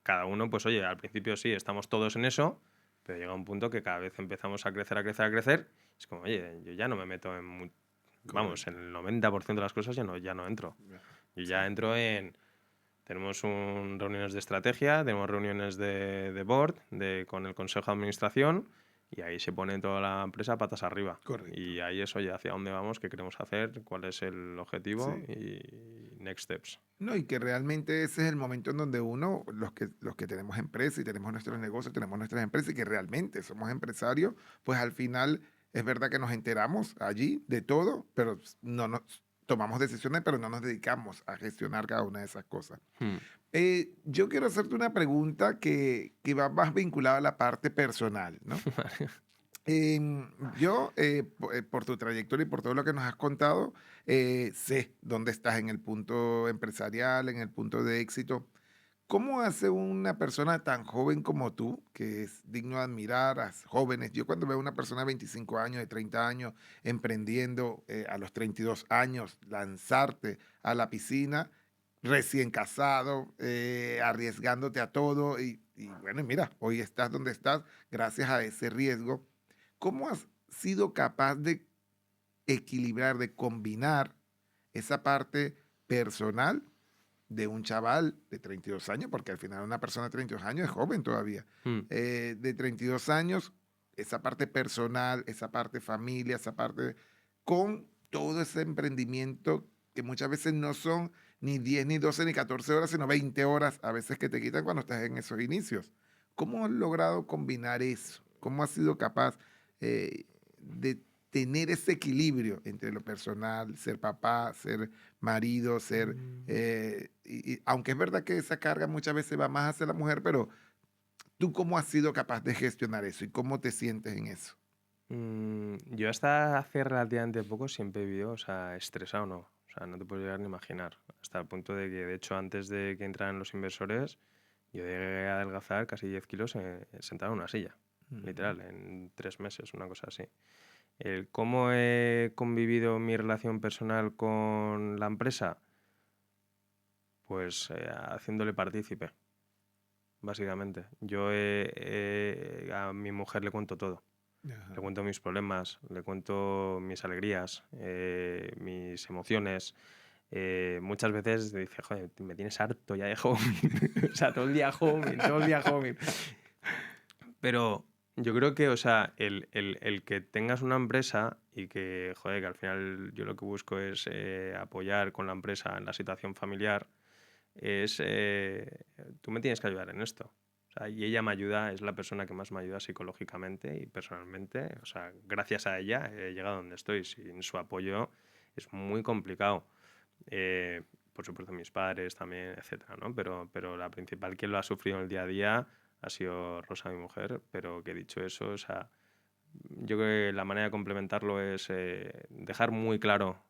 Speaker 2: cada uno, pues oye, al principio sí, estamos todos en eso, pero llega un punto que cada vez empezamos a crecer, a crecer, a crecer. Es como, oye, yo ya no me meto en, vamos,
Speaker 1: Correcto.
Speaker 2: en el 90% de las cosas ya no entro. Yo
Speaker 1: Sí.
Speaker 2: ya entro en tenemos reuniones de estrategia, tenemos reuniones de board con el consejo de administración y ahí se pone toda la empresa patas arriba.
Speaker 1: Correcto.
Speaker 2: Y ahí es, oye, hacia dónde vamos, qué queremos hacer, cuál es el objetivo
Speaker 1: Sí.
Speaker 2: y next steps.
Speaker 1: No, y que realmente ese es el momento en donde uno, los que tenemos empresas y tenemos nuestros negocios, tenemos nuestras empresas y que realmente somos empresarios, pues al final es verdad que nos enteramos allí de todo, pero no nos tomamos decisiones, pero no nos dedicamos a gestionar cada una de esas cosas.
Speaker 2: Hmm.
Speaker 1: Yo quiero hacerte una pregunta que va más vinculada a la parte personal, ¿no? Yo, por tu trayectoria y por todo lo que nos has contado, sé dónde estás en el punto empresarial, en el punto de éxito. ¿Cómo hace una persona tan joven como tú, que es digno de admirar a jóvenes? Yo cuando veo a una persona de 25 años, de 30 años, emprendiendo a los 32 años, lanzarte a la piscina, recién casado, arriesgándote a todo, y bueno, y mira, hoy estás donde estás gracias a ese riesgo. ¿Cómo has sido capaz de equilibrar, de combinar esa parte personal de un chaval de 32 años, porque al final una persona de 32 años es joven todavía,
Speaker 2: Hmm.
Speaker 1: de 32 años, esa parte personal, esa parte familia, esa parte con todo ese emprendimiento que muchas veces no son ni 10 ni 12 ni 14 horas, sino 20 horas a veces que te quitan cuando estás en esos inicios. ¿Cómo has logrado combinar eso? ¿Cómo has sido capaz de tener ese equilibrio entre lo personal, ser papá, ser marido, ser aunque es verdad que esa carga muchas veces va más hacia la mujer, pero ¿tú cómo has sido capaz de gestionar eso y cómo te sientes en eso?
Speaker 2: Yo hasta hace relativamente poco siempre he vivido, o sea, estresado no. O sea, no te puedes llegar ni a imaginar. Hasta el punto de que, de hecho, antes de que entraran los inversores, yo llegué a adelgazar casi 10 kilos sentado en una silla.
Speaker 1: Ujú.
Speaker 2: Literal, en 3 meses, una cosa así. El cómo he convivido mi relación personal con la empresa, pues haciéndole partícipe, básicamente. Yo a mi mujer le cuento todo. Le
Speaker 1: Ajá.
Speaker 2: cuento mis problemas, le cuento mis alegrías, mis emociones. Muchas veces dice, joder, me tienes harto ya de homing. O sea, todo el día homing, todo el día homing. Pero yo creo que, o sea, el que tengas una empresa y que, joder, que al final yo lo que busco es apoyar con la empresa en la situación familiar, es, tú me tienes que ayudar en esto. O sea, y ella me ayuda, es la persona que más me ayuda psicológicamente y personalmente. O sea, gracias a ella he llegado a donde estoy. Sin su apoyo es muy complicado. Eh, por supuesto, mis padres también, etcétera, ¿no? Pero la principal que lo ha sufrido en el día a día ha sido Rosa, mi mujer. Pero que dicho eso, o sea, yo creo que la manera de complementarlo es dejar muy claro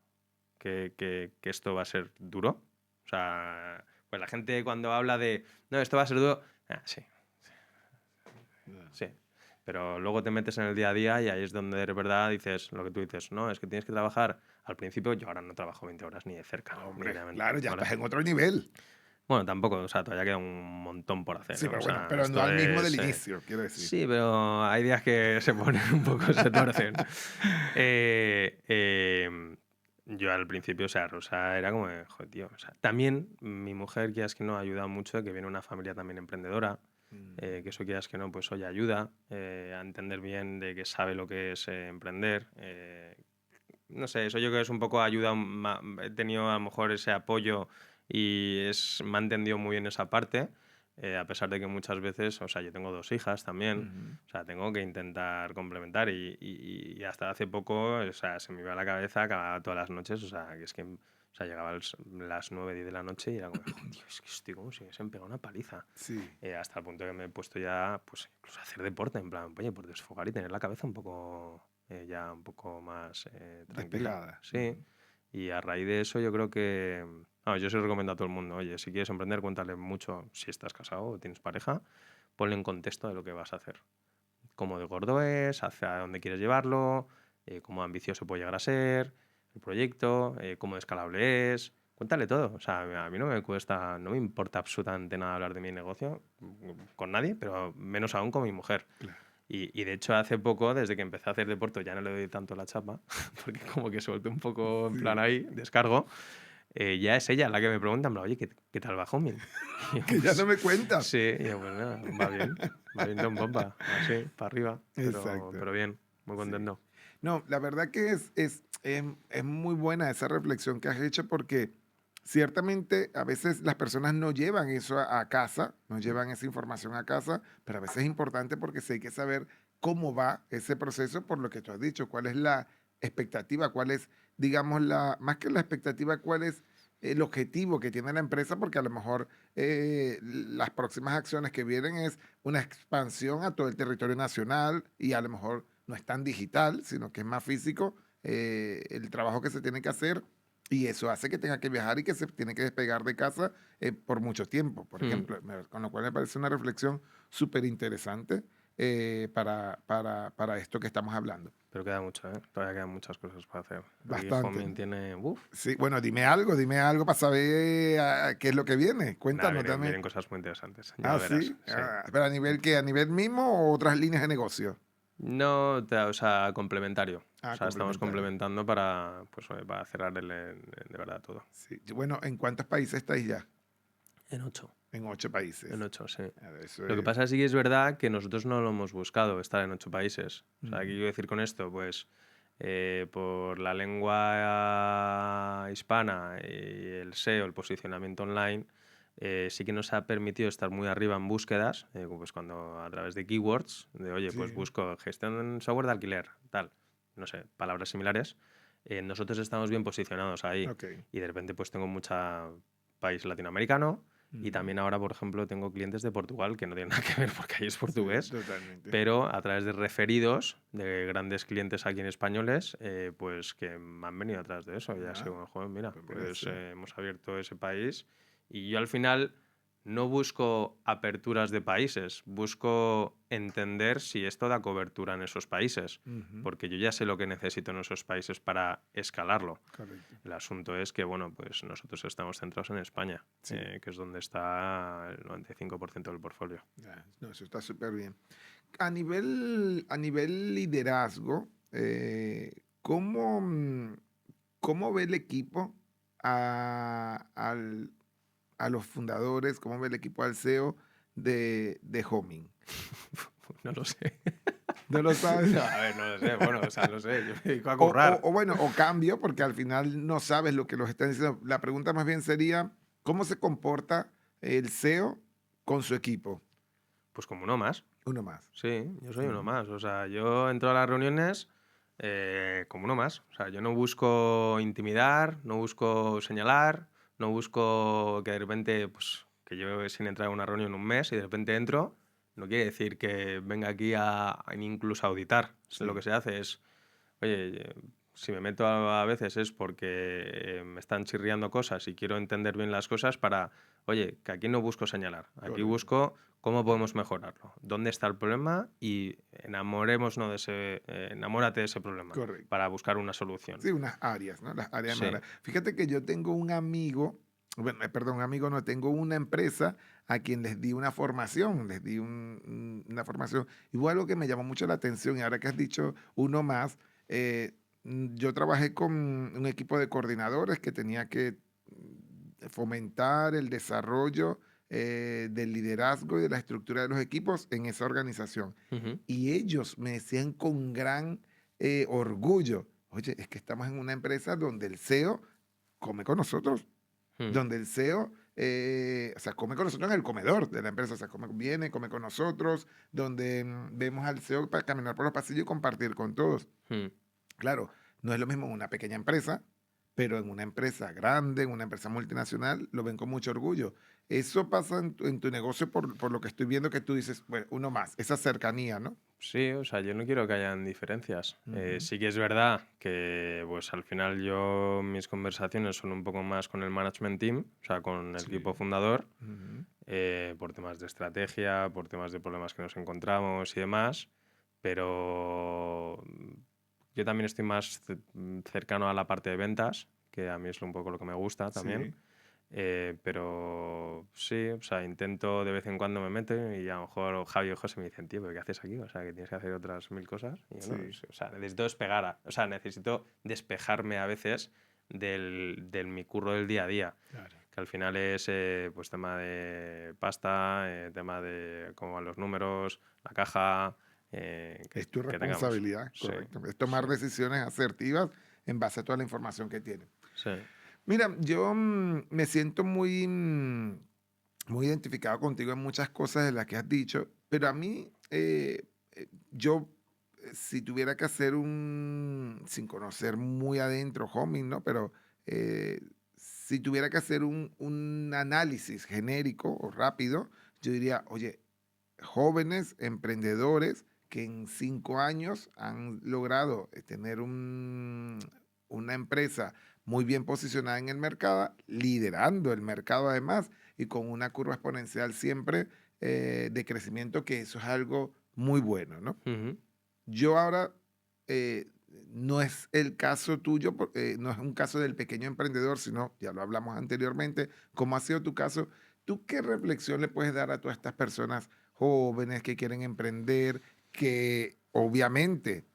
Speaker 2: que esto va a ser duro. O sea, pues la gente cuando habla de, no, esto va a ser duro, sí,
Speaker 1: Ya.
Speaker 2: sí. Pero luego te metes en el día a día y ahí es donde de verdad dices lo que tú dices, no, es que tienes que trabajar. Al principio yo ahora no trabajo 20 horas ni de cerca, ni
Speaker 1: Hombre,
Speaker 2: de
Speaker 1: claro, ya
Speaker 2: ¿vale?
Speaker 1: estás en otro nivel.
Speaker 2: Bueno, tampoco, o sea, todavía queda un montón por hacer,
Speaker 1: Sí,
Speaker 2: ¿eh? O
Speaker 1: pero bueno,
Speaker 2: sea,
Speaker 1: pero no
Speaker 2: esto
Speaker 1: al mismo del
Speaker 2: es...
Speaker 1: inicio, quiero decir.
Speaker 2: sí, pero hay días que se ponen un poco, se torcen. Eh, eh, yo al principio, o sea, Rosa era como, joder, tío. O sea, también mi mujer, que es que nos ha ayudado mucho, que viene de una familia también emprendedora. que eso quieras que no, pues oye, ayuda a entender bien de que sabe lo que es emprender. No sé, eso yo creo que es un poco ayuda, he tenido a lo mejor ese apoyo y me ha entendido muy bien esa parte, a pesar de que muchas veces, o sea, yo tengo 2 hijas también,
Speaker 1: Ujú.
Speaker 2: o sea, tengo que intentar complementar y hasta hace poco, o sea, se me iba a la cabeza acababa todas las noches, o sea, que es que, o sea, llegaba las 9 10 de la noche y era como, "Joder, tío, es que estoy como si me hubiesen pegado una paliza".
Speaker 1: Sí,
Speaker 2: Hasta el punto que me he puesto ya, pues, incluso a hacer deporte, en plan, oye, por desfogar y tener la cabeza un poco, ya un poco más tranquila.
Speaker 1: despejada.
Speaker 2: Sí.
Speaker 1: Ujú.
Speaker 2: Y a raíz de eso yo creo que, yo se lo recomiendo a todo el mundo, oye, si quieres emprender, cuéntale mucho si estás casado o tienes pareja, ponle en contexto de lo que vas a hacer. Cómo de gordo es, hacia dónde quieres llevarlo, cómo ambicioso puede llegar a ser, el proyecto, cómo de escalable es. Cuéntale todo. O sea, a mí no me cuesta, no me importa absolutamente nada hablar de mi negocio con nadie, pero menos aún con mi mujer.
Speaker 1: Claro.
Speaker 2: Y de hecho, hace poco, desde que empecé a hacer deporte, ya no le doy tanto la chapa, porque como que suelto un poco en plan
Speaker 1: Sí.
Speaker 2: ahí, descargo. Ya es ella la que me pregunta, en plan, oye, ¿qué tal va Homing? Y yo,
Speaker 1: Que ya no
Speaker 2: pues,
Speaker 1: me cuentas.
Speaker 2: sí, y yo, pues nada, va bien en pompa, así, para arriba,
Speaker 1: Exacto.
Speaker 2: pero bien, muy
Speaker 1: Sí.
Speaker 2: contento.
Speaker 1: No, la verdad que es muy buena esa reflexión que has hecho porque ciertamente a veces las personas no llevan eso a casa, no
Speaker 2: Mm.
Speaker 1: llevan esa información a casa, pero a veces es importante porque sí hay que saber cómo va ese proceso por lo que tú has dicho, cuál es la expectativa, cuál es, digamos, más que la expectativa, cuál es el objetivo que tiene la empresa, porque a lo mejor las próximas acciones que vienen es una expansión a todo el territorio nacional y a lo mejor no es tan digital, sino que es más físico el trabajo que se tiene que hacer y eso hace que tenga que viajar y que se tiene que despegar de casa por mucho tiempo, por
Speaker 2: Mm.
Speaker 1: ejemplo, con lo cual me parece una reflexión súper interesante para esto que estamos hablando.
Speaker 2: Pero queda mucho, ¿eh? Todavía quedan muchas cosas para hacer. Aquí
Speaker 1: Bastante,
Speaker 2: Homing
Speaker 1: ¿no?
Speaker 2: tiene, uff,
Speaker 1: Sí, bueno, dime algo para saber qué es lo que viene.
Speaker 2: nada,
Speaker 1: Cuéntanos también.
Speaker 2: vienen cosas muy interesantes, ya
Speaker 1: Ah,
Speaker 2: lo verás,
Speaker 1: sí.
Speaker 2: sí.
Speaker 1: Pero a nivel qué, a nivel mismo o otras líneas de negocio.
Speaker 2: No, o sea, complementario. O
Speaker 1: Ah,
Speaker 2: sea, estamos
Speaker 1: complementario.
Speaker 2: complementando para, pues, oye, para cerrar de verdad todo.
Speaker 1: Sí. Bueno, ¿en cuántos países estáis ya?
Speaker 2: En 8.
Speaker 1: En 8
Speaker 2: En
Speaker 1: países.
Speaker 2: 8, sí.
Speaker 1: A ver, eso
Speaker 2: Lo que
Speaker 1: es.
Speaker 2: pasa sí que es verdad que nosotros no lo hemos buscado, estar en 8 países. O sea, ¿qué
Speaker 1: Ujú.
Speaker 2: quiero decir con esto? Pues por la lengua hispana y el SEO, el posicionamiento online, sí que nos ha permitido estar muy arriba en búsquedas, pues cuando a través de keywords, de oye, pues
Speaker 1: Sí,
Speaker 2: busco gestión de software de alquiler, tal, no sé, palabras similares, nosotros estamos bien posicionados ahí
Speaker 1: ok.
Speaker 2: y de repente pues tengo mucha país latinoamericano y
Speaker 1: Ujú.
Speaker 2: también ahora, por ejemplo, tengo clientes de Portugal que no tienen nada que ver porque ahí es
Speaker 1: Sí,
Speaker 2: portugués,
Speaker 1: totalmente.
Speaker 2: pero a través de referidos de grandes clientes aquí en españoles, pues que me han venido atrás de eso. Ya sé,
Speaker 1: Ah,
Speaker 2: bueno, joder, mira,
Speaker 1: pues mira
Speaker 2: pues
Speaker 1: eso.
Speaker 2: hemos abierto ese país y yo al final no busco aperturas de países, busco entender si esto da cobertura en esos países,
Speaker 1: Ujú.
Speaker 2: porque yo ya sé lo que necesito en esos países para escalarlo.
Speaker 1: Correcto.
Speaker 2: El asunto es que, bueno, pues nosotros estamos centrados en España,
Speaker 1: Sí,
Speaker 2: que es donde está el 95% del portfolio.
Speaker 1: ya, no, eso está súper bien. A nivel liderazgo, ¿cómo ve el equipo a, al- a los fundadores, cómo ve el equipo al CEO de Homing?
Speaker 2: No lo sé.
Speaker 1: ¿No lo sabes?
Speaker 2: No, a ver, no lo sé. Bueno, o sea, no sé. Yo me dedico a
Speaker 1: O,
Speaker 2: currar.
Speaker 1: bueno, o cambio, porque al final no sabes lo que los están diciendo. La pregunta más bien sería, ¿cómo se comporta el CEO con su equipo?
Speaker 2: Pues como uno más.
Speaker 1: Uno más.
Speaker 2: Sí, yo soy uno
Speaker 1: Ujú.
Speaker 2: más. O sea, yo entro a las reuniones como uno más. O sea, yo no busco intimidar, no busco señalar, no busco que de repente, pues, que lleve sin entrar a una reunión un mes y de repente entro. No quiere decir que venga aquí a incluso auditar. Lo que
Speaker 1: Sí,
Speaker 2: se hace es, oye, si me meto a veces es porque me están chirriando cosas y quiero entender bien las cosas para, oye, que aquí no busco señalar, aquí
Speaker 1: correcto.
Speaker 2: busco cómo podemos mejorarlo, dónde está el problema y enamórate de ese problema
Speaker 1: Correcto.
Speaker 2: para buscar una solución.
Speaker 1: Sí, unas áreas, ¿no? Las áreas de
Speaker 2: Sí.
Speaker 1: mejora. Fíjate que yo tengo un amigo, bueno, perdón, un amigo no, tengo una empresa a quien les di una formación, les di una formación. Igual algo que me llamó mucho la atención y ahora que has dicho uno más, yo trabajé con un equipo de coordinadores que tenía que fomentar el desarrollo del liderazgo y de la estructura de los equipos en esa organización.
Speaker 2: Ujú,
Speaker 1: Y ellos me decían con gran orgullo, oye, es que estamos en una empresa donde el CEO come con nosotros,
Speaker 2: mm,
Speaker 1: donde el CEO, o sea, come con nosotros en el comedor de la empresa, o sea, viene, come con nosotros, donde vemos al CEO para caminar por los pasillos y compartir con todos.
Speaker 2: mm.
Speaker 1: Claro, no es lo mismo en una pequeña empresa, pero en una empresa grande, en una empresa multinacional, lo ven con mucho orgullo. Eso pasa en tu negocio por lo que estoy viendo que tú dices, bueno, uno más, esa cercanía, ¿no?
Speaker 2: Sí, o sea, yo no quiero que hayan diferencias.
Speaker 1: Ujú.
Speaker 2: Sí que es verdad que, pues al final mis conversaciones son un poco más con el management team, o sea, con el equipo
Speaker 1: Sí.
Speaker 2: fundador,
Speaker 1: Ujú.
Speaker 2: por temas de estrategia, por temas de problemas que nos encontramos y demás, pero yo también estoy más cercano a la parte de ventas, que a mí es un poco lo que me gusta también.
Speaker 1: Sí,
Speaker 2: Pero sí, o sea, intento de vez en cuando me meto y a lo mejor Javi o José me dicen, tío, ¿pero qué haces aquí? O sea, que tienes que hacer otras mil cosas. Y yo, no,
Speaker 1: sí.
Speaker 2: o sea, necesito despegar, o sea, necesito despejarme a veces del mi curro del día a día,
Speaker 1: Claro.
Speaker 2: que al final es pues tema de pasta, tema de cómo van los números, la caja,
Speaker 1: Es tu
Speaker 2: que tengamos.
Speaker 1: responsabilidad,
Speaker 2: Sí,
Speaker 1: correcto. Es
Speaker 2: sí,
Speaker 1: tomar decisiones asertivas en base a toda la información que tienes.
Speaker 2: sí.
Speaker 1: Mira, yo me siento muy identificado contigo en muchas cosas de las que has dicho, pero a mí, yo, si tuviera que hacer sin conocer muy adentro homing, ¿no? Pero eh, si tuviera que hacer un análisis genérico o rápido, yo diría, oye, jóvenes emprendedores que en 5 años han logrado tener una empresa muy bien posicionada en el mercado, liderando el mercado además y con una curva exponencial siempre de crecimiento, que eso es algo muy bueno, ¿no?
Speaker 2: Ujú.
Speaker 1: Yo ahora, no es el caso tuyo, no es un caso del pequeño emprendedor, sino, ya lo hablamos anteriormente, como ha sido tu caso. ¿Tú qué reflexión le puedes dar a todas estas personas jóvenes que quieren emprender, que obviamente,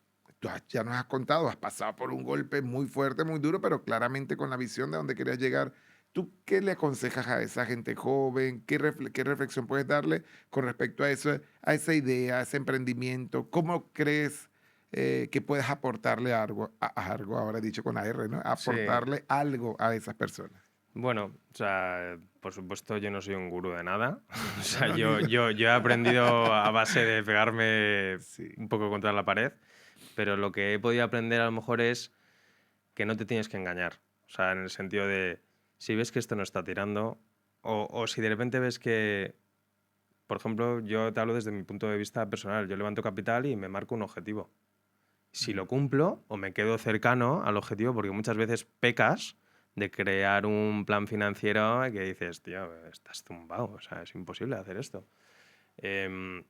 Speaker 1: ya nos has contado, has pasado por un golpe muy fuerte, muy duro, pero claramente con la visión de dónde querías llegar? ¿Tú qué le aconsejas a esa gente joven? ¿Qué reflexión puedes darle con respecto a eso, a esa idea, a ese emprendimiento? ¿Cómo crees que puedes aportarle algo, algo, ahora dicho con AR, ¿no?
Speaker 2: Sí,
Speaker 1: Aportarle algo a esas personas.
Speaker 2: bueno, o sea, por supuesto yo no soy un gurú de nada. O
Speaker 1: No,
Speaker 2: sea,
Speaker 1: no, ni...
Speaker 2: yo he aprendido a base de pegarme
Speaker 1: Sí.
Speaker 2: un poco contra la pared, pero lo que he podido aprender a lo mejor es que no te tienes que engañar. O sea, en el sentido de, si ves que esto no está tirando, o si de repente ves que, por ejemplo, yo te hablo desde mi punto de vista personal, yo levanto capital y me marco un objetivo. Si lo
Speaker 1: Ujú.
Speaker 2: cumplo o me quedo cercano al objetivo, porque muchas veces pecas de crear un plan financiero que dices, tío, estás zumbado, o sea, es imposible hacer esto. Em,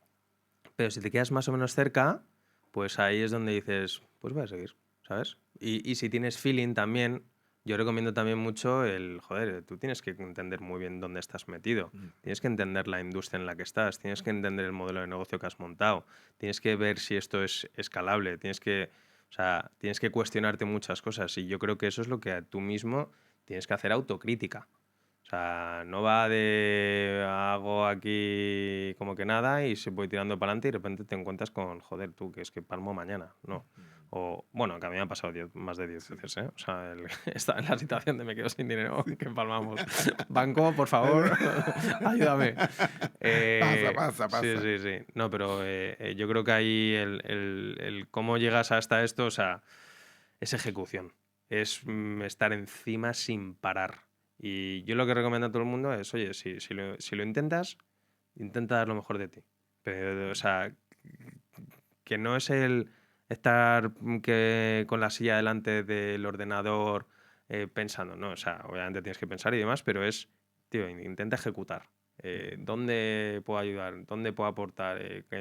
Speaker 2: pero si te quedas más o menos cerca, pues ahí es donde dices, pues voy a seguir, ¿sabes? Y si tienes feeling también, yo recomiendo también mucho joder, tú tienes que entender muy bien dónde estás metido,
Speaker 1: Ujú.
Speaker 2: tienes que entender la industria en la que estás, tienes que entender el modelo de negocio que has montado, tienes que ver si esto es escalable, o sea, tienes que cuestionarte muchas cosas y yo creo que eso es lo que tú mismo tienes que hacer autocrítica. O sea, no va de hago aquí como que nada y se voy tirando para adelante y de repente te encuentras con, joder, tú, que es que palmo mañana. No. O, bueno, que a mí me ha pasado más de 10
Speaker 1: Sí.
Speaker 2: veces, ¿eh? O sea, está en la situación de me quedo sin dinero,
Speaker 1: Sí.
Speaker 2: que empalmamos. Banco, por favor, ayúdame.
Speaker 1: Pasa, pasa,
Speaker 2: Sí,
Speaker 1: pasa.
Speaker 2: sí, sí. No, pero yo creo que ahí el cómo llegas hasta esto, o sea, es ejecución. Es estar encima sin parar. Y yo lo que recomiendo a todo el mundo es, oye, si lo intentas, intenta dar lo mejor de ti. Pero, o sea, que no es el estar con la silla delante del ordenador pensando, ¿no? O sea, obviamente tienes que pensar y demás, pero es, tío, intenta ejecutar. ¿Dónde puedo ayudar? ¿Dónde puedo aportar?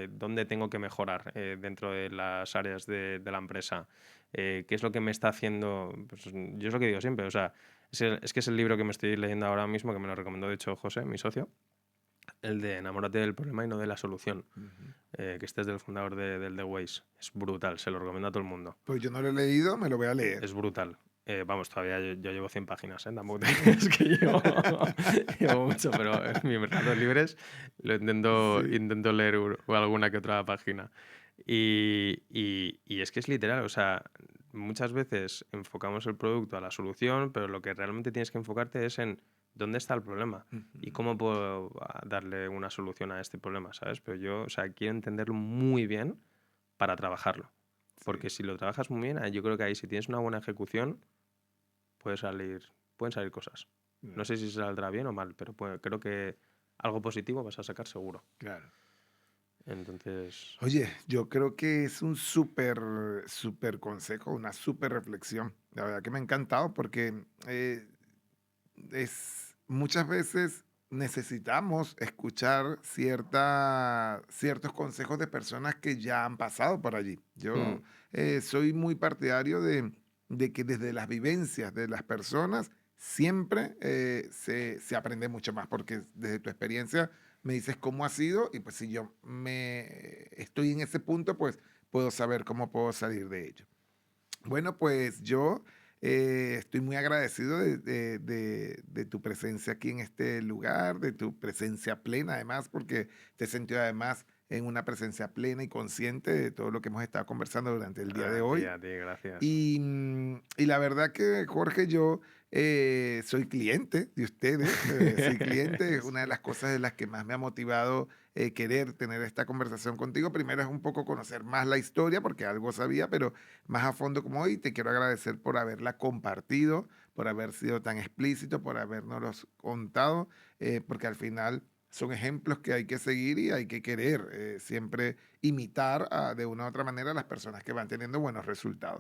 Speaker 2: ¿Dónde tengo que mejorar dentro de las áreas de la empresa? ¿Qué es lo que me está haciendo? Pues, yo es lo que digo siempre, o sea, es que es el libro que me estoy leyendo ahora mismo, que me lo recomendó de hecho José, mi socio, el de Enamórate del problema y no de la solución,
Speaker 1: Ujú.
Speaker 2: que este es del fundador del The Ways. Es brutal, se lo recomiendo a todo el mundo.
Speaker 1: Pues yo no lo he leído, me lo voy a leer.
Speaker 2: Es brutal. Vamos, todavía yo llevo 100 páginas, ¿eh? Tampoco te creas que llevo mucho, pero en mis ratos libres lo
Speaker 1: Sí,
Speaker 2: intento leer alguna que otra página. Y es que es literal, o sea, muchas veces enfocamos el producto a la solución, pero lo que realmente tienes que enfocarte es en dónde está el problema y
Speaker 1: ujú,
Speaker 2: cómo puedo darle una solución a este problema, ¿sabes? Pero yo, o sea, quiero entenderlo muy bien para trabajarlo.
Speaker 1: sí.
Speaker 2: Porque si lo trabajas muy bien, yo creo que ahí si tienes una buena ejecución, puede salir, pueden salir cosas. No
Speaker 1: No,
Speaker 2: sé si saldrá bien o mal, pero creo que algo positivo vas a sacar seguro.
Speaker 1: claro.
Speaker 2: Entonces,
Speaker 1: Oye, yo creo que es un súper, súper consejo, una súper reflexión. La verdad que me ha encantado porque muchas veces necesitamos escuchar ciertos consejos de personas que ya han pasado por allí.
Speaker 2: mm,
Speaker 1: Yo soy muy partidario de que desde las vivencias de las personas siempre se aprende mucho más, porque desde tu experiencia me dices cómo ha sido y pues si yo estoy en ese punto, pues puedo saber cómo puedo salir de ello. Bueno, pues yo estoy muy agradecido de tu presencia aquí en este lugar, de tu presencia plena además, porque te he sentido además en una presencia plena y consciente de todo lo que hemos estado conversando durante el día de hoy.
Speaker 2: a ti, gracias.
Speaker 1: Y la verdad que, Jorge, yo soy cliente de ustedes, soy cliente, es una de las cosas de las que más me ha motivado querer tener esta conversación contigo. Primero es un poco conocer más la historia, porque algo sabía, pero más a fondo como hoy, te quiero agradecer por haberla compartido, por haber sido tan explícito, por habernos contado, porque al final son ejemplos que hay que seguir y hay que querer siempre imitar de una u otra manera a las personas que van teniendo buenos resultados.